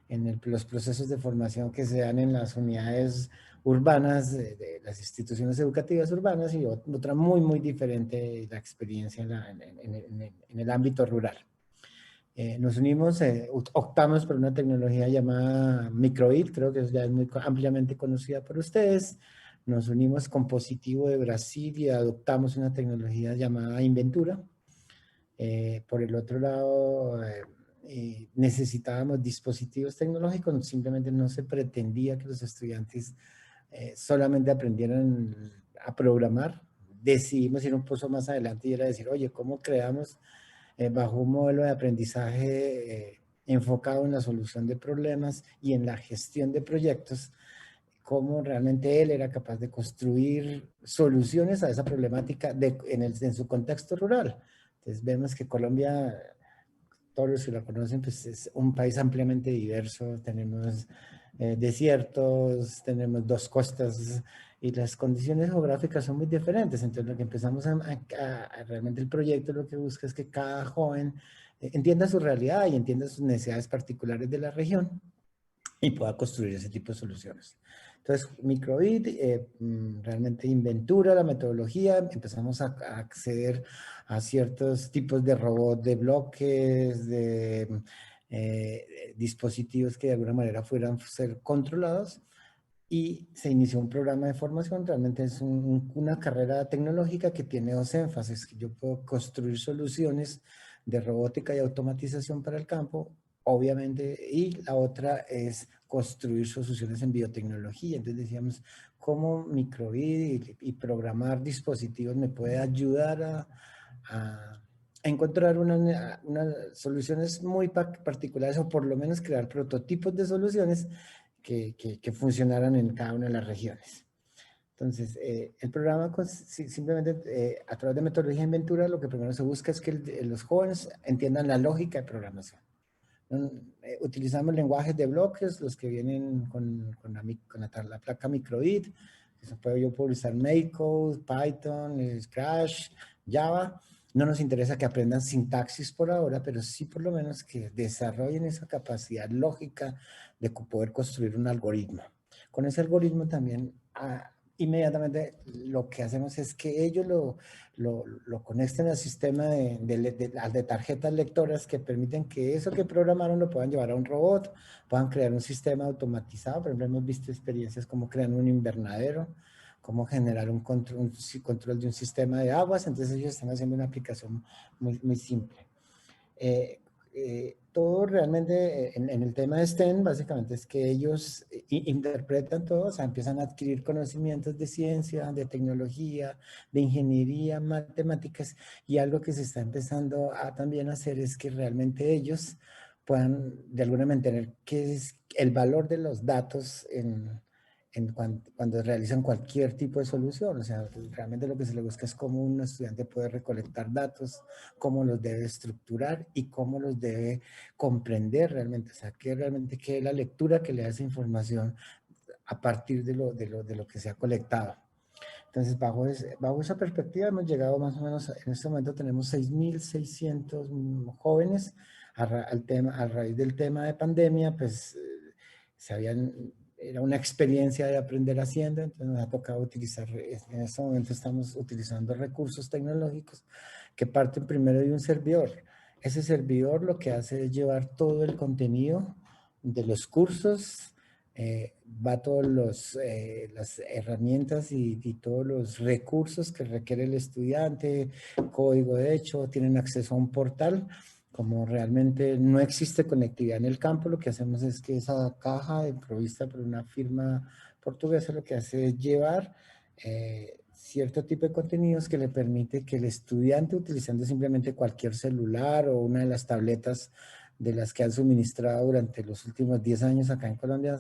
en los procesos de formación que se dan en las unidades urbanas, de las instituciones educativas urbanas, y otra muy, muy diferente la experiencia en el ámbito rural. Nos unimos, optamos por una tecnología llamada Microit, creo que ya es muy ampliamente conocida por ustedes. Nos unimos con Positivo de Brasil y adoptamos una tecnología llamada Inventura. Por el otro lado, necesitábamos dispositivos tecnológicos, simplemente no se pretendía que los estudiantes solamente aprendieran a programar. Decidimos ir un poco más adelante y era decir, oye, ¿cómo creamos bajo un modelo de aprendizaje enfocado en la solución de problemas y en la gestión de proyectos, cómo realmente él era capaz de construir soluciones a esa problemática en su contexto rural? Entonces vemos que Colombia, todos los que lo conocen, pues es un país ampliamente diverso. Tenemos desiertos, tenemos dos costas y las condiciones geográficas son muy diferentes. Entonces lo que empezamos realmente el proyecto lo que busca es que cada joven entienda su realidad y entienda sus necesidades particulares de la región y pueda construir ese tipo de soluciones. Entonces, Microit realmente inventura la metodología, empezamos a acceder a ciertos tipos de robots de bloques, de dispositivos que de alguna manera fueran ser controlados, y se inició un programa de formación. Realmente es una carrera tecnológica que tiene dos énfasis, que yo puedo construir soluciones de robótica y automatización para el campo, obviamente, y la otra es construir soluciones en biotecnología. Entonces decíamos, ¿cómo Microit y programar dispositivos me puede ayudar a encontrar unas soluciones muy particulares, o por lo menos crear prototipos de soluciones que funcionaran en cada una de las regiones? Entonces, el programa simplemente a través de metodología de Inventura lo que primero se busca es que los jóvenes entiendan la lógica de programación. Utilizamos lenguajes de bloques, los que vienen con la placa Microit. Yo puedo usar MakeCode, Python, Scratch, Java, No nos interesa que aprendan sintaxis por ahora, pero sí por lo menos que desarrollen esa capacidad lógica de poder construir un algoritmo. Con ese algoritmo también inmediatamente lo que hacemos es que ellos lo conecten al sistema de tarjetas lectoras que permiten que eso que programaron lo puedan llevar a un robot, puedan crear un sistema automatizado. Por ejemplo, hemos visto experiencias como crear un invernadero, cómo generar un control de un sistema de aguas. Entonces ellos están haciendo una aplicación muy simple. Todo realmente en el tema de STEM, básicamente es que ellos interpretan todo, o sea, empiezan a adquirir conocimientos de ciencia, de tecnología, de ingeniería, matemáticas, y algo que se está empezando a también hacer es que realmente ellos puedan de alguna manera tener qué es el valor de los datos cuando realizan cualquier tipo de solución. O sea, realmente lo que se le busca es cómo un estudiante puede recolectar datos, cómo los debe estructurar y cómo los debe comprender realmente. O sea, qué es la lectura que le da esa información a partir de lo que se ha colectado. Entonces, bajo esa perspectiva hemos llegado más o menos, en este momento tenemos 6.600 jóvenes a raíz del tema de pandemia, pues era una experiencia de aprender haciendo, entonces nos ha tocado utilizar, en este momento estamos utilizando recursos tecnológicos que parten primero de un servidor. Ese servidor lo que hace es llevar todo el contenido de los cursos, va todas las herramientas y todos los recursos que requiere el estudiante, código de hecho, tienen acceso a un portal. Como realmente no existe conectividad en el campo, lo que hacemos es que esa caja provista por una firma portuguesa lo que hace es llevar cierto tipo de contenidos que le permite que el estudiante, utilizando simplemente cualquier celular o una de las tabletas de las que han suministrado durante los últimos 10 años acá en Colombia,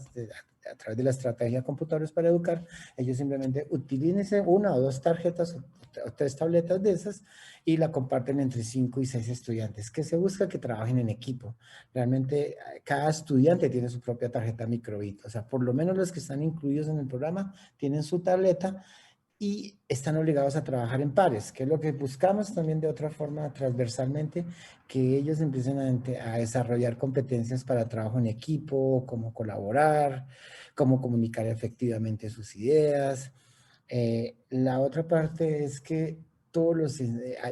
a través de la estrategia Computadores para Educar, ellos simplemente utilicen una o dos tarjetas o tres tabletas de esas y la comparten entre 5 y 6 estudiantes, que se busca que trabajen en equipo. Realmente cada estudiante tiene su propia tarjeta microbit, o sea, por lo menos los que están incluidos en el programa tienen su tableta y están obligados a trabajar en pares, que es lo que buscamos también de otra forma transversalmente, que ellos empiecen a desarrollar competencias para trabajo en equipo, cómo colaborar, cómo comunicar efectivamente sus ideas. La otra parte es que todos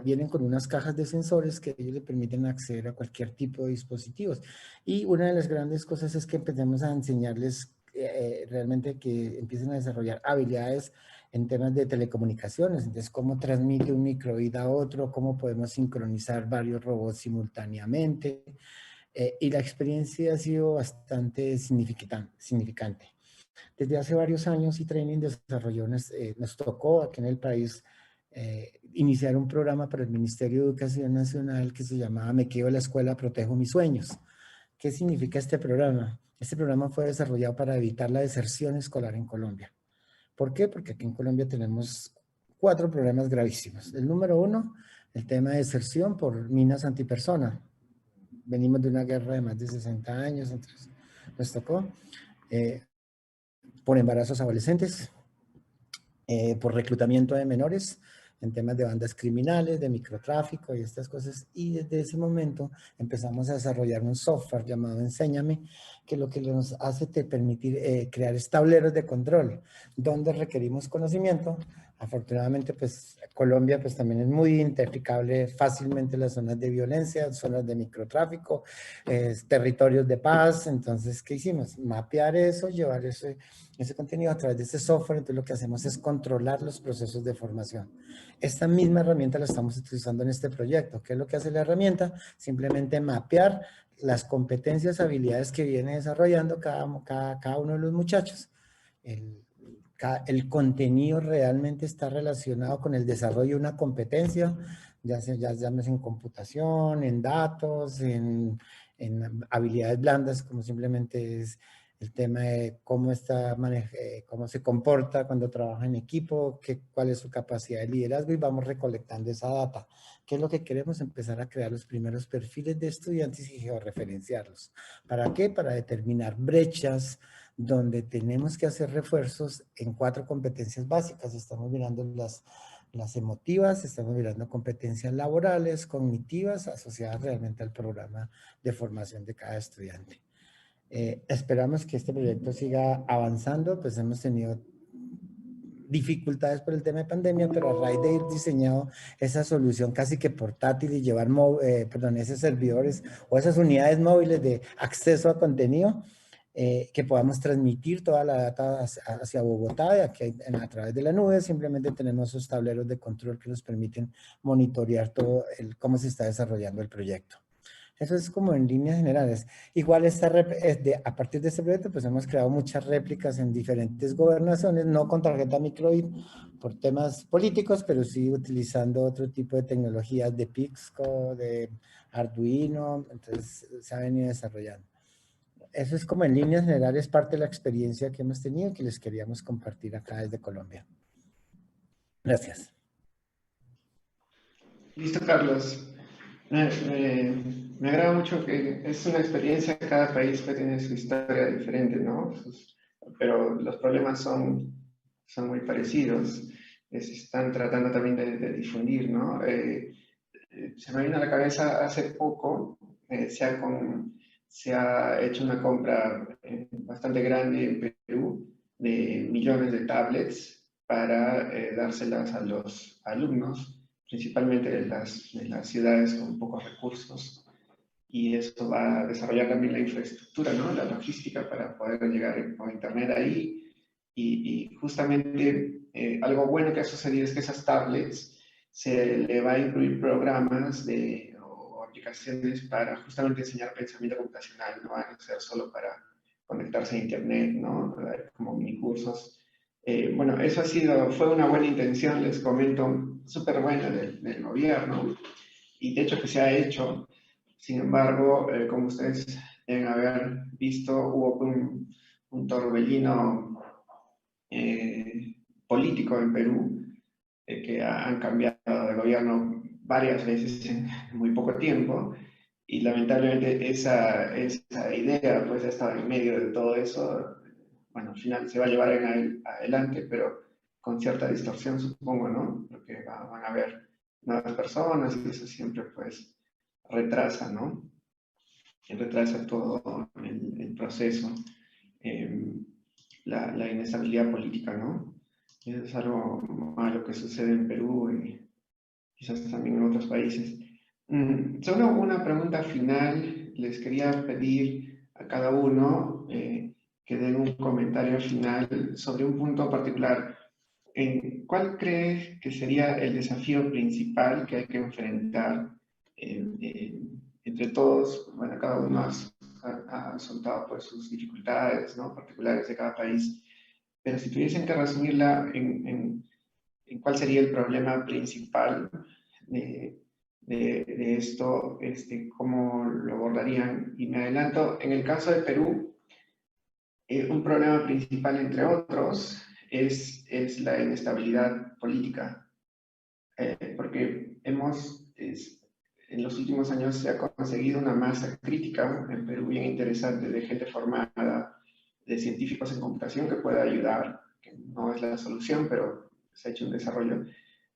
vienen con unas cajas de sensores que ellos le permiten acceder a cualquier tipo de dispositivos. Y una de las grandes cosas es que empecemos a enseñarles realmente que empiecen a desarrollar habilidades en temas de telecomunicaciones. Entonces, cómo transmite un microbit a otro, cómo podemos sincronizar varios robots simultáneamente. Y la experiencia ha sido bastante significante. Desde hace varios años E-Training desarrolló, nos tocó aquí en el país iniciar un programa para el Ministerio de Educación Nacional que se llamaba Me quedo en la escuela, protejo mis sueños. ¿Qué significa este programa? Este programa fue desarrollado para evitar la deserción escolar en Colombia. ¿Por qué? Porque aquí en Colombia tenemos 4 problemas gravísimos. El número 1, el tema de deserción por minas antipersona. Venimos de una guerra de más de 60 años, entonces nos tocó. Por embarazos adolescentes, por reclutamiento de menores en temas de bandas criminales, de microtráfico y estas cosas. Y desde ese momento empezamos a desarrollar un software llamado Enséñame, que lo que nos hace te permitir crear tableros de control, donde requerimos conocimiento. Afortunadamente, pues Colombia pues también es muy identificable fácilmente las zonas de violencia, zonas de microtráfico, territorios de paz. Entonces, ¿qué hicimos? Mapear eso, llevar ese contenido a través de este software. Entonces lo que hacemos es controlar los procesos de formación. Esta misma herramienta la estamos utilizando en este proyecto. ¿Qué es lo que hace la herramienta? Simplemente mapear las competencias, habilidades que viene desarrollando cada uno de los muchachos. El contenido realmente está relacionado con el desarrollo de una competencia, ya llames en computación, en datos, en habilidades blandas, como simplemente es el tema de cómo cómo se comporta cuando trabaja en equipo, cuál es su capacidad de liderazgo, y vamos recolectando esa data. ¿Qué es lo que queremos? Empezar a crear los primeros perfiles de estudiantes y georreferenciarlos. ¿Para qué? Para determinar brechas donde tenemos que hacer refuerzos en 4 competencias básicas. Estamos mirando las emotivas, estamos mirando competencias laborales, cognitivas, asociadas realmente al programa de formación de cada estudiante. Esperamos que este proyecto siga avanzando, pues hemos tenido dificultades por el tema de pandemia, pero a raíz de ir diseñado esa solución casi que portátil y llevar esos servidores o esas unidades móviles de acceso a contenido, que podamos transmitir toda la data hacia Bogotá, y aquí a través de la nube simplemente tenemos esos tableros de control que nos permiten monitorear todo cómo se está desarrollando el proyecto. Eso es como en líneas generales. Igual a partir de este proyecto pues hemos creado muchas réplicas en diferentes gobernaciones, no con tarjeta micro:bit por temas políticos, pero sí utilizando otro tipo de tecnologías de Pixco, de Arduino, entonces se ha venido desarrollando. Eso es como en líneas generales parte de la experiencia que hemos tenido, que les queríamos compartir acá desde Colombia. Gracias. Listo, Carlos. Me agrada mucho que es una experiencia, cada país que tiene su historia diferente, ¿no? Pero los problemas son muy parecidos. Se están tratando también de difundir, ¿no? Se me vino a la cabeza hace poco, se ha hecho una compra bastante grande en Perú de millones de tablets para dárselas a los alumnos, principalmente de las ciudades con pocos recursos, y esto va a desarrollar también la infraestructura, ¿no? La logística para poder llegar con internet ahí, y justamente algo bueno que ha sucedido es que esas tablets se le va a incluir programas o aplicaciones para justamente enseñar pensamiento computacional, no van a ser solo para conectarse a internet, ¿no? Como mini cursos. Bueno, eso fue una buena intención, les comento, súper buena del gobierno, y de hecho que se ha hecho. Sin embargo, como ustedes deben haber visto, hubo un torbellino político en Perú, que han cambiado de gobierno varias veces en muy poco tiempo, y lamentablemente esa idea pues ha estado en medio de todo eso. Bueno, al final se va a llevar adelante, pero con cierta distorsión, supongo, ¿no? Porque van a haber nuevas personas y eso siempre pues retrasa, ¿no? Retrasa todo el proceso, la inestabilidad política, ¿no? Es algo malo que sucede en Perú y quizás también en otros países. Solo una pregunta final. Les quería pedir a cada uno que den un comentario final sobre un punto particular. ¿Cuál crees que sería el desafío principal que hay que enfrentar entre todos? Bueno, cada uno ha soltado pues, sus dificultades, ¿no? Particulares de cada país, pero si tuviesen que resumirla en cuál sería el problema principal de esto, cómo lo abordarían. Y me adelanto, en el caso de Perú, un problema principal, entre otros, es la inestabilidad política, porque en los últimos años se ha conseguido una masa crítica en Perú bien interesante de gente formada, de científicos en computación que puede ayudar, que no es la solución, pero se ha hecho un desarrollo.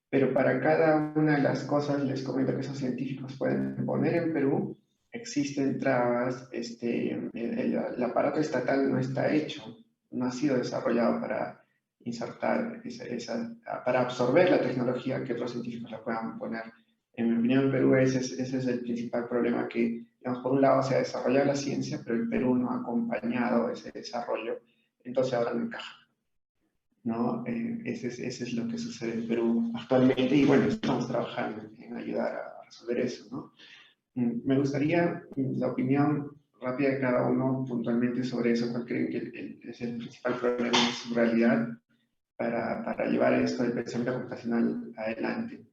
Pero para cada una de las cosas, les comento que esos científicos pueden poner en Perú, existen trabas, el aparato estatal no está hecho, no ha sido desarrollado para insertar para absorber la tecnología que otros científicos la puedan poner. En mi opinión, en Perú ese es el principal problema, que, digamos, por un lado se ha desarrollado la ciencia, pero el Perú no ha acompañado ese desarrollo, entonces ahora no encaja, ¿no? Ese es lo que sucede en Perú actualmente, y bueno, estamos trabajando en ayudar a resolver eso, ¿no? Me gustaría la opinión rápida de cada uno puntualmente sobre eso. ¿Cuál creen que es el principal problema en su realidad para llevar esto del pensamiento computacional adelante?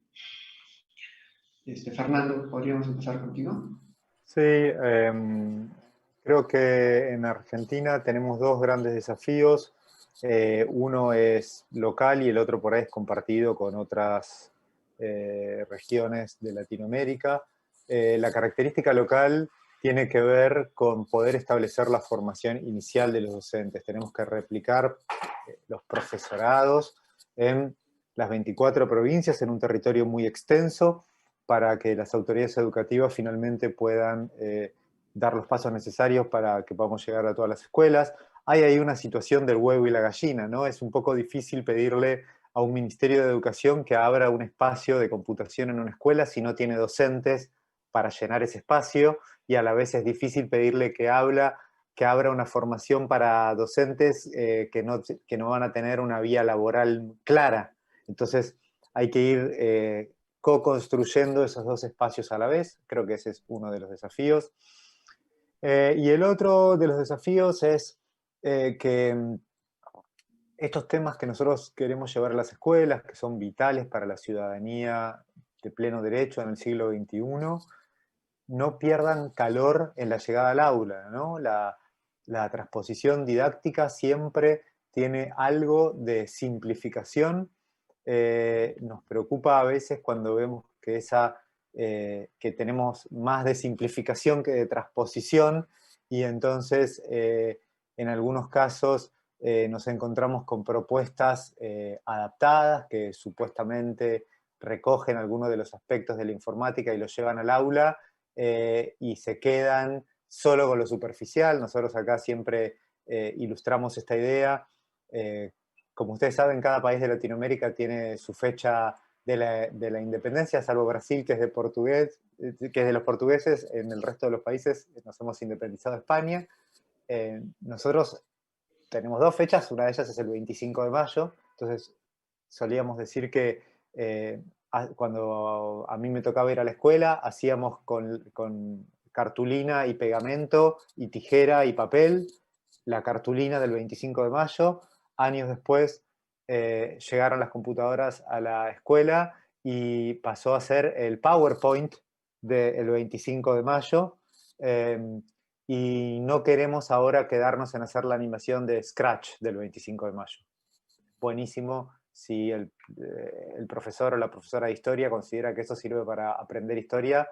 Fernando, ¿podríamos empezar contigo? Sí, creo que en Argentina tenemos dos grandes desafíos. Uno es local y el otro por ahí es compartido con otras regiones de Latinoamérica. La característica local tiene que ver con poder establecer la formación inicial de los docentes. Tenemos que replicar los profesorados en las 24 provincias en un territorio muy extenso para que las autoridades educativas finalmente puedan dar los pasos necesarios para que podamos llegar a todas las escuelas. Hay ahí una situación del huevo y la gallina, ¿no? Es un poco difícil pedirle a un Ministerio de Educación que abra un espacio de computación en una escuela si no tiene docentes para llenar ese espacio, y a la vez es difícil pedirle que abra una formación para docentes que no van a tener una vía laboral clara. Entonces hay que ir co-construyendo esos dos espacios a la vez. Creo que ese es uno de los desafíos. Y el otro de los desafíos es que estos temas que nosotros queremos llevar a las escuelas, que son vitales para la ciudadanía de pleno derecho en el siglo XXI, no pierdan calor en la llegada al aula, ¿no? La transposición didáctica siempre tiene algo de simplificación. Nos preocupa a veces cuando vemos que tenemos más de simplificación que de transposición, y entonces en algunos casos nos encontramos con propuestas adaptadas que supuestamente recogen algunos de los aspectos de la informática y los llevan al aula, y se quedan solo con lo superficial. Nosotros acá siempre ilustramos esta idea. Como ustedes saben, cada país de Latinoamérica tiene su fecha de la independencia, salvo Brasil, que es de los portugueses. En el resto de los países nos hemos independizado de España. Nosotros tenemos dos fechas, una de ellas es el 25 de mayo, entonces solíamos decir que cuando a mí me tocaba ir a la escuela, hacíamos con cartulina y pegamento y tijera y papel la cartulina del 25 de mayo. Años después llegaron las computadoras a la escuela y pasó a ser el PowerPoint del 25 de mayo. Y no queremos ahora quedarnos en hacer la animación de Scratch del 25 de mayo. Buenísimo si el profesor o la profesora de historia considera que eso sirve para aprender historia,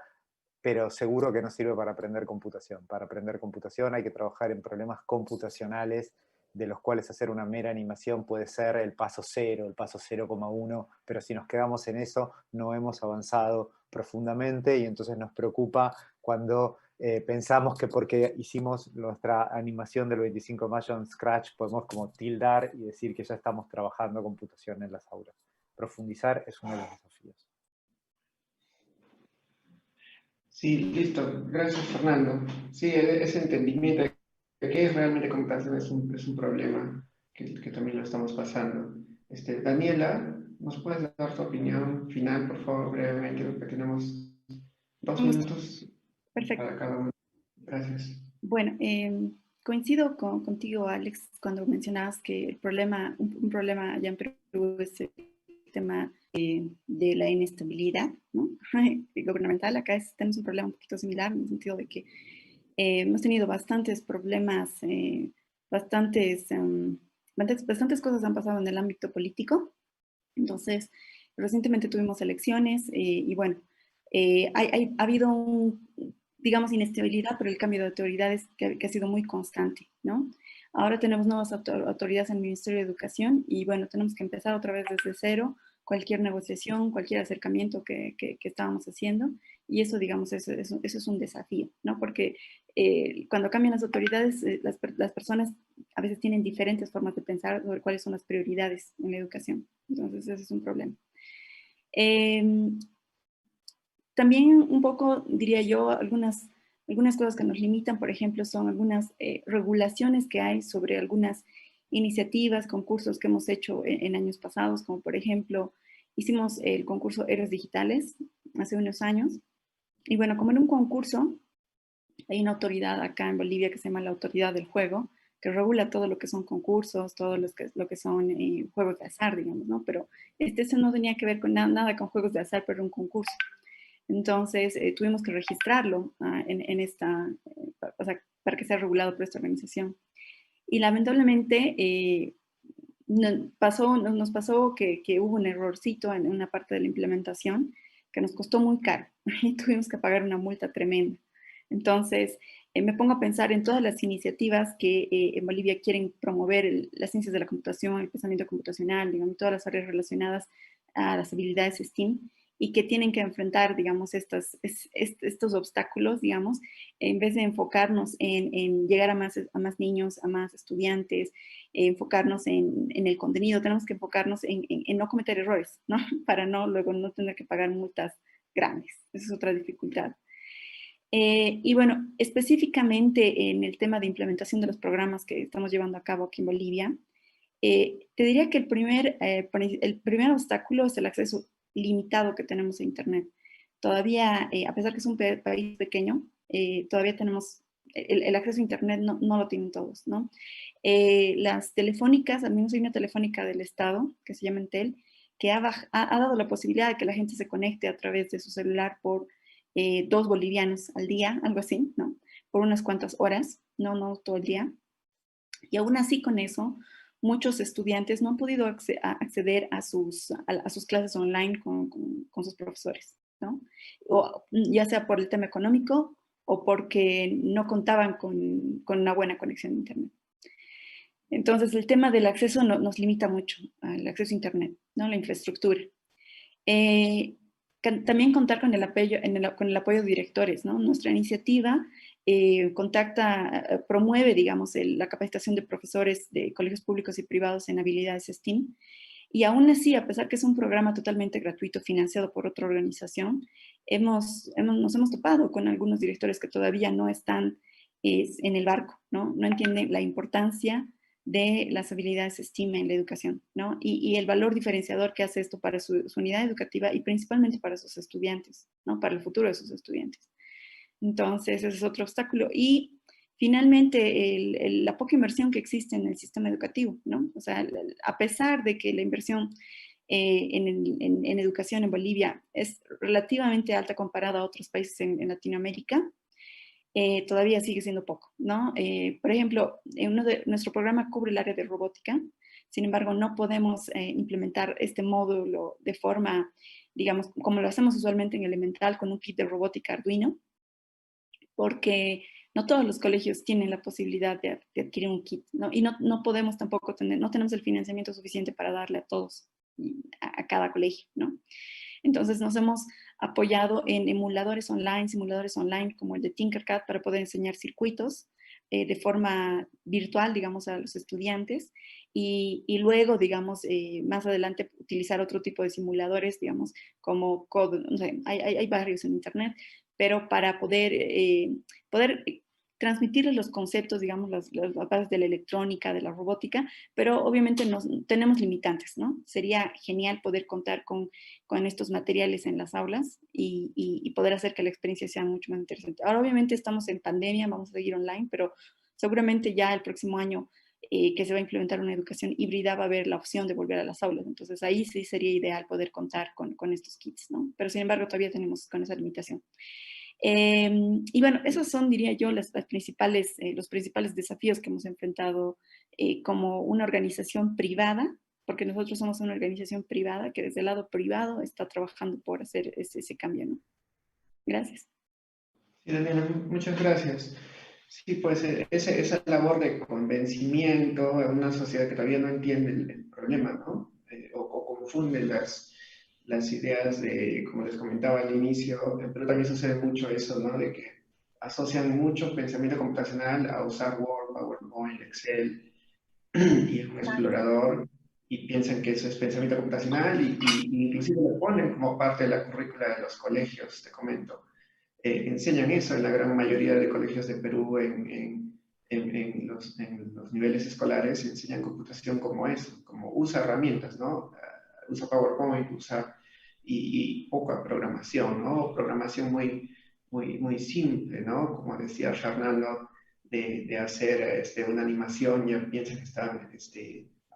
pero seguro que no sirve para aprender computación. Para aprender computación hay que trabajar en problemas computacionales, de los cuales hacer una mera animación puede ser el paso 0, el paso 0,1, pero si nos quedamos en eso no hemos avanzado profundamente, y entonces nos preocupa cuando pensamos que porque hicimos nuestra animación del 25 de mayo en Scratch podemos como tildar y decir que ya estamos trabajando computación en las aulas. Profundizar es uno de los desafíos. Sí, listo. Gracias, Fernando. Sí, ese entendimiento de qué es realmente computación es un problema que también lo estamos pasando. Daniela, ¿nos puedes dar tu opinión final, por favor, brevemente? Porque tenemos 2 minutos para cada uno. Gracias. Bueno, coincido contigo, Alex, cuando mencionabas que un problema allá en Perú es el tema de la inestabilidad, ¿no? Gubernamental. Acá tenemos un problema un poquito similar, en el sentido de que hemos tenido bastantes problemas, bastantes cosas han pasado en el ámbito político. Entonces, recientemente tuvimos elecciones y bueno, ha habido digamos, inestabilidad por el cambio de autoridades que ha sido muy constante, ¿no? Ahora tenemos nuevas autoridades en el Ministerio de Educación y bueno, tenemos que empezar otra vez desde cero cualquier negociación, cualquier acercamiento que estábamos haciendo, y eso, digamos, eso es un desafío, ¿no? Porque cuando cambian las autoridades, las personas a veces tienen diferentes formas de pensar sobre cuáles son las prioridades en la educación. Entonces, ese es un problema. También un poco, diría yo, algunas cosas que nos limitan, por ejemplo, son algunas regulaciones que hay sobre algunas iniciativas, concursos que hemos hecho en años pasados, como por ejemplo, hicimos el concurso Héroes Digitales hace unos años. Y bueno, como en un concurso, hay una autoridad acá en Bolivia que se llama la Autoridad del Juego, que regula todo lo que son concursos, todo lo que son juegos de azar, digamos, ¿no? Pero eso no tenía que ver con nada con juegos de azar, pero un concurso. Entonces, tuvimos que registrarlo o sea, para que sea regulado por esta organización. Y lamentablemente nos pasó que hubo un errorcito en una parte de la implementación que nos costó muy caro y tuvimos que pagar una multa tremenda. Entonces, me pongo a pensar en todas las iniciativas que en Bolivia quieren promover las ciencias de la computación, el pensamiento computacional, digamos, todas las áreas relacionadas a las habilidades STEAM y que tienen que enfrentar, digamos, estos obstáculos, digamos, en vez de enfocarnos en llegar a más niños, a más estudiantes, enfocarnos en el contenido, tenemos que enfocarnos en no cometer errores, ¿no? Para luego no tener que pagar multas grandes. Esa es otra dificultad. Y bueno, específicamente en el tema de implementación de los programas que estamos llevando a cabo aquí en Bolivia, te diría que el primer obstáculo es el acceso limitado que tenemos a Internet. Todavía, a pesar que es un país pequeño, todavía tenemos el acceso a Internet, no lo tienen todos, ¿no? Las telefónicas, al menos hay una telefónica del Estado que se llama Entel, que ha dado la posibilidad de que la gente se conecte a través de su celular por 2 bolivianos al día, algo así, ¿no? Por unas cuantas horas, no todo el día. Y aún así con eso, muchos estudiantes no han podido acceder a sus clases online con sus profesores, ¿no? O, ya sea por el tema económico o porque no contaban con una buena conexión a Internet. Entonces, el tema del acceso nos limita mucho, al acceso a Internet, ¿no? La infraestructura. También contar con el apoyo de directores, ¿no? Nuestra iniciativa promueve, digamos, la capacitación de profesores de colegios públicos y privados en habilidades STEAM. Y aún así, a pesar que es un programa totalmente gratuito, financiado por otra organización, nos hemos topado con algunos directores que todavía no están en el barco, ¿no? No entienden la importancia de las habilidades STEAM en la educación, ¿no? Y el valor diferenciador que hace esto para su unidad educativa y principalmente para sus estudiantes, ¿no? Para el futuro de sus estudiantes. Entonces, ese es otro obstáculo. Y finalmente, la poca inversión que existe en el sistema educativo, ¿no? O sea, a pesar de que la inversión en educación en Bolivia es relativamente alta comparada a otros países en Latinoamérica, todavía sigue siendo poco, ¿no? Por ejemplo, nuestro programa cubre el área de robótica, sin embargo, no podemos implementar este módulo de forma, digamos, como lo hacemos usualmente en Elemental con un kit de robótica Arduino, porque no todos los colegios tienen la posibilidad de adquirir un kit, ¿no? Y no podemos tampoco no tenemos el financiamiento suficiente para darle a todos, a cada colegio, ¿no? Entonces nos hemos apoyado en simuladores online como el de Tinkercad para poder enseñar circuitos de forma virtual, digamos, a los estudiantes y luego, digamos, más adelante utilizar otro tipo de simuladores, digamos, como Code, no sé, hay varios en internet, pero para poder transmitirles los conceptos, digamos, las bases de la electrónica, de la robótica, pero obviamente tenemos limitantes, ¿no? Sería genial poder contar con estos materiales en las aulas y poder hacer que la experiencia sea mucho más interesante. Ahora obviamente estamos en pandemia, vamos a seguir online, pero seguramente ya el próximo año que se va a implementar una educación híbrida va a haber la opción de volver a las aulas. Entonces ahí sí sería ideal poder contar con estos kits, ¿no? Pero sin embargo todavía tenemos con esa limitación. Y bueno, esos son, diría yo, los principales desafíos que hemos enfrentado como una organización privada, porque nosotros somos una organización privada que desde el lado privado está trabajando por hacer ese cambio, ¿no? Gracias. Sí, Daniela, muchas gracias. Sí, pues esa labor de convencimiento a una sociedad que todavía no entiende el problema, ¿no? O confunde las ideas de, como les comentaba al inicio, pero también sucede mucho eso, ¿no? De que asocian mucho pensamiento computacional a usar Word, PowerPoint, Excel y un explorador y piensan que eso es pensamiento computacional y inclusive lo ponen como parte de la currícula de los colegios, te comento. Enseñan eso en la gran mayoría de colegios de Perú en los niveles escolares, enseñan computación como eso, como usa herramientas, ¿no? Usa PowerPoint, y poca programación, ¿no? Programación muy simple, ¿no? Como decía Fernando, de hacer una animación, ya piensan que están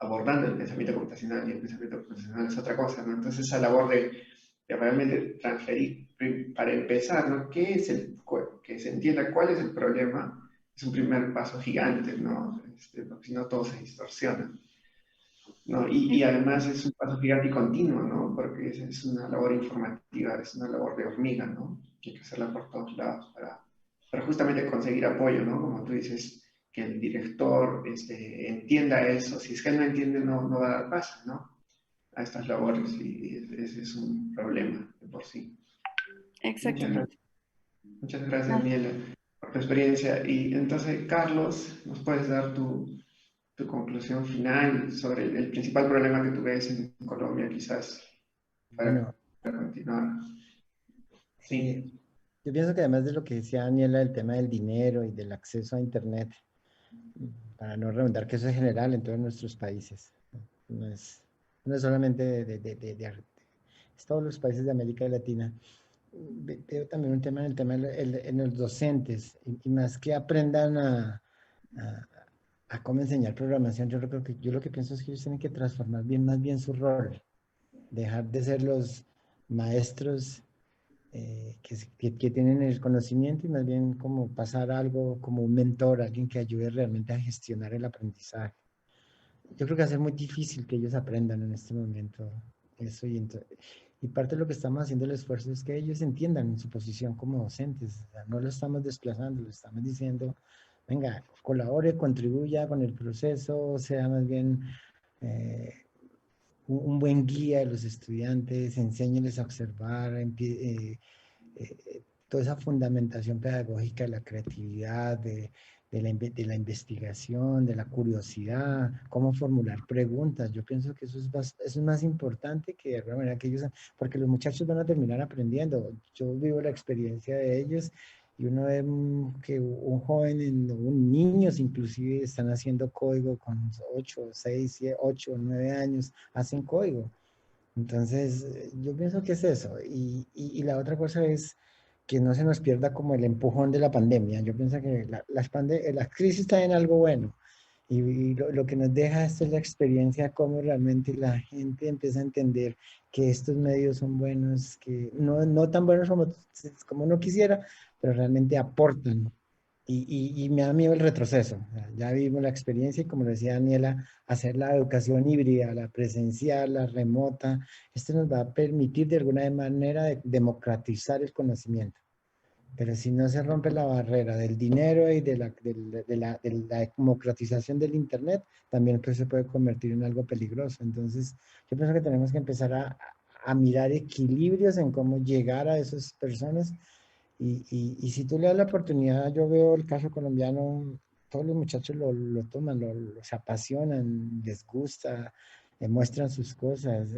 abordando el pensamiento computacional y el pensamiento computacional es otra cosa, ¿no? Entonces esa labor de realmente transferir, para empezar, ¿no? Que se entienda cuál es el problema, es un primer paso gigante, ¿no? Porque si no todo se distorsiona, ¿no? Y además es un paso gigante y continuo, ¿no? Porque es una labor informativa, es una labor de hormiga, ¿no? Que hay que hacerla por todos lados para justamente conseguir apoyo, ¿no? Como tú dices, que el director entienda eso. Si es que él no entiende, no va a dar paso, ¿no? a estas labores y ese es un problema de por sí. Exactamente. Muchas gracias, Daniela, por tu experiencia. Y entonces, Carlos, ¿nos puedes dar tu conclusión final sobre el principal problema que tú ves en Colombia, quizás, Bueno, para continuar? Sí. yo pienso que además de lo que decía Daniela, el tema del dinero y del acceso a Internet, para no redundar que eso es general en todos nuestros países, no es solamente es todos los países de América Latina. Veo también un tema en el tema en los docentes, y más que aprendan a, a cómo enseñar programación, yo lo que pienso es que ellos tienen que transformar más bien su rol, dejar de ser los maestros que tienen el conocimiento y más bien como pasar algo como un mentor, alguien que ayude realmente a gestionar el aprendizaje. Yo creo que va a ser muy difícil que ellos aprendan en este momento eso y parte de lo que estamos haciendo el esfuerzo es que ellos entiendan su posición como docentes. O sea, no lo estamos desplazando, lo estamos diciendo, venga, colabore, contribuya con el proceso, sea más bien un buen guía de los estudiantes, enséñeles a observar, toda esa fundamentación pedagógica de la creatividad, de la investigación, de la curiosidad, cómo formular preguntas. Yo pienso que eso es más importante que de alguna manera que ellos, porque los muchachos van a terminar aprendiendo. Yo vivo la experiencia de ellos y uno ve que un joven, un niños inclusive están haciendo código con 8, 6, 7, 8, 9 años, hacen código. Entonces, yo pienso que es eso. Y la otra cosa es que no se nos pierda como el empujón de la pandemia. Yo pienso que la crisis está en algo bueno. Y lo que nos deja esto es la experiencia, cómo realmente la gente empieza a entender que estos medios son buenos, que no tan buenos como uno quisiera, pero realmente aportan y me da miedo el retroceso. O sea, ya vimos la experiencia y como decía Daniela, hacer la educación híbrida, la presencial, la remota, esto nos va a permitir de alguna manera democratizar el conocimiento. Pero si no se rompe la barrera del dinero y de la democratización del Internet, también pues, se puede convertir en algo peligroso. Entonces, yo pienso que tenemos que empezar a mirar equilibrios en cómo llegar a esas personas y si tú le das la oportunidad, yo veo el caso colombiano, todos los muchachos lo toman, se apasionan, les gusta, muestran sus cosas.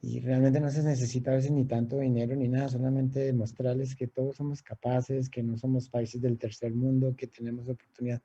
Y realmente no se necesita a veces ni tanto dinero ni nada, solamente demostrarles que todos somos capaces, que no somos países del tercer mundo, que tenemos oportunidad.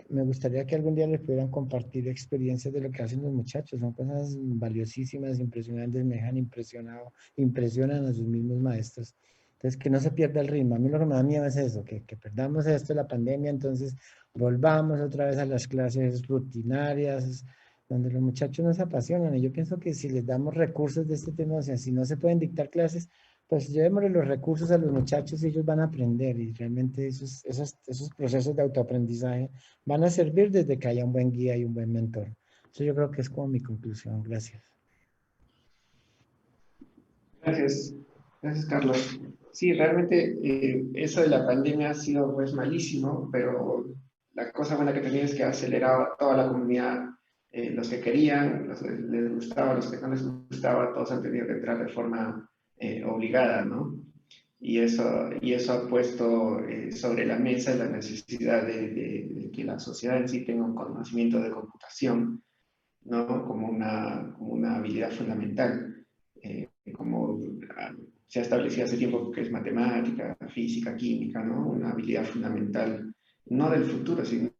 Me gustaría que algún día les pudieran compartir experiencias de lo que hacen los muchachos. Son cosas valiosísimas, impresionantes, me dejan impresionado, impresionan a sus mismos maestros. Entonces, que no se pierda el ritmo. A mí lo que me da miedo es eso, que perdamos esto de la pandemia, entonces volvamos otra vez a las clases rutinarias, donde los muchachos no se apasionan. Y yo pienso que si les damos recursos de este tema, o sea, si no se pueden dictar clases, pues llevémosle los recursos a los muchachos y ellos van a aprender. Y realmente esos procesos de autoaprendizaje van a servir desde que haya un buen guía y un buen mentor. Eso yo creo que es como mi conclusión. Gracias. Gracias, gracias Carlos. Sí, realmente eso de la pandemia ha sido pues malísimo, pero la cosa buena que tenía es que ha acelerado a toda la comunidad, los que querían, los que les gustaba, los que no les gustaba, todos han tenido que entrar de forma obligada, ¿no? Y eso ha puesto sobre la mesa la necesidad de que la sociedad en sí tenga un conocimiento de computación, ¿no? Como una habilidad fundamental. Como se ha establecido hace tiempo que es matemática, física, química, ¿no? Una habilidad fundamental, no del futuro, sino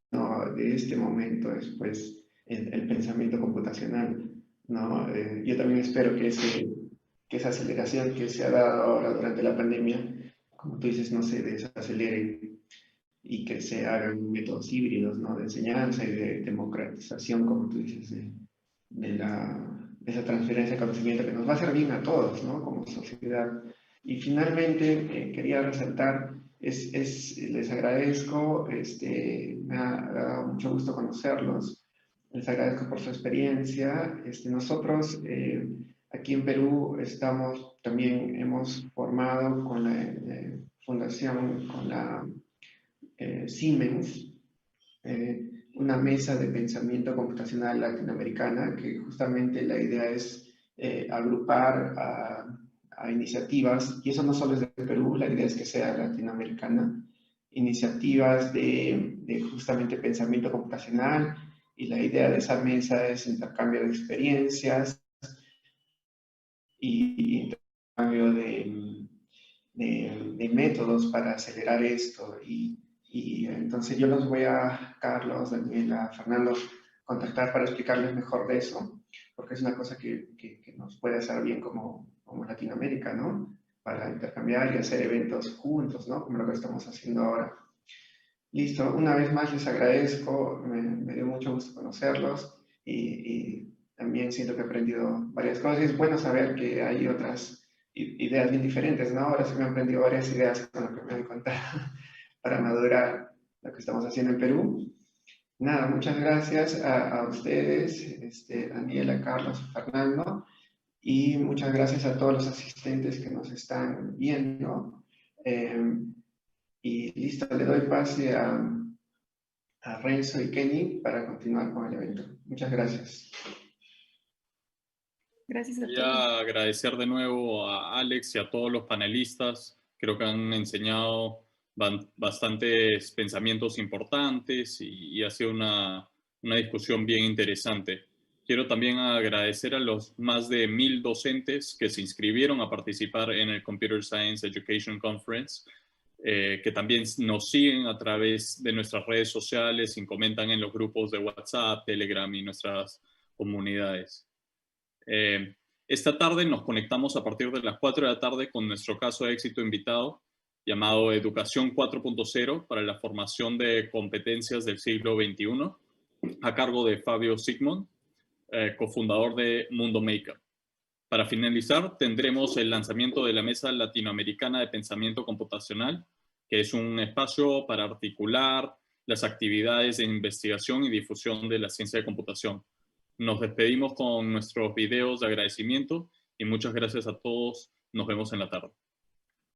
de este momento, después el pensamiento computacional, ¿no? Yo también espero que esa aceleración que se ha dado ahora durante la pandemia, como tú dices, no se desacelere y que se hagan métodos híbridos, ¿no? De enseñanza y de democratización, como tú dices, de esa transferencia de conocimiento que nos va a hacer bien a todos, ¿no? Como sociedad. Y finalmente, quería resaltar, les agradezco, me ha dado mucho gusto conocerlos, les agradezco por su experiencia. Nosotros aquí en Perú también hemos formado con la fundación, con la Siemens, una mesa de pensamiento computacional latinoamericana, que justamente la idea es agrupar a iniciativas, y eso no solo es de Perú, la idea es que sea latinoamericana, iniciativas de justamente pensamiento computacional, y la idea de esa mesa es intercambio de experiencias y intercambio de métodos para acelerar esto. Y entonces yo los voy a, Carlos, Daniela, Fernando, contactar para explicarles mejor de eso, porque es una cosa que nos puede hacer bien como Latinoamérica, ¿no? Para intercambiar y hacer eventos juntos, ¿no? Como lo que estamos haciendo ahora. Listo, una vez más les agradezco, me dio mucho gusto conocerlos y también siento que he aprendido varias cosas. Es bueno saber que hay otras ideas bien diferentes, ¿no? Ahora sí me han aprendido varias ideas con lo que me han contado para madurar lo que estamos haciendo en Perú. Nada, muchas gracias a ustedes, Daniela, Carlos, Fernando, y muchas gracias a todos los asistentes que nos están viendo. Y listo, le doy pase a Renzo y Kenny para continuar con el evento. Muchas gracias. Gracias a todos. Quería agradecer de nuevo a Alex y a todos los panelistas. Creo que han enseñado bastantes pensamientos importantes y ha sido una discusión bien interesante. Quiero también agradecer a los más de 1000 docentes que se inscribieron a participar en el Computer Science Education Conference, que también nos siguen a través de nuestras redes sociales y comentan en los grupos de WhatsApp, Telegram y nuestras comunidades. Esta tarde nos conectamos a partir de las 4 de la tarde con nuestro caso de éxito invitado llamado Educación 4.0 para la formación de competencias del siglo XXI, a cargo de Fabio Sigmund, cofundador de Mundo Maker. Para finalizar, tendremos el lanzamiento de la Mesa Latinoamericana de Pensamiento Computacional, que es un espacio para articular las actividades de investigación y difusión de la ciencia de computación. Nos despedimos con nuestros videos de agradecimiento y muchas gracias a todos. Nos vemos en la tarde.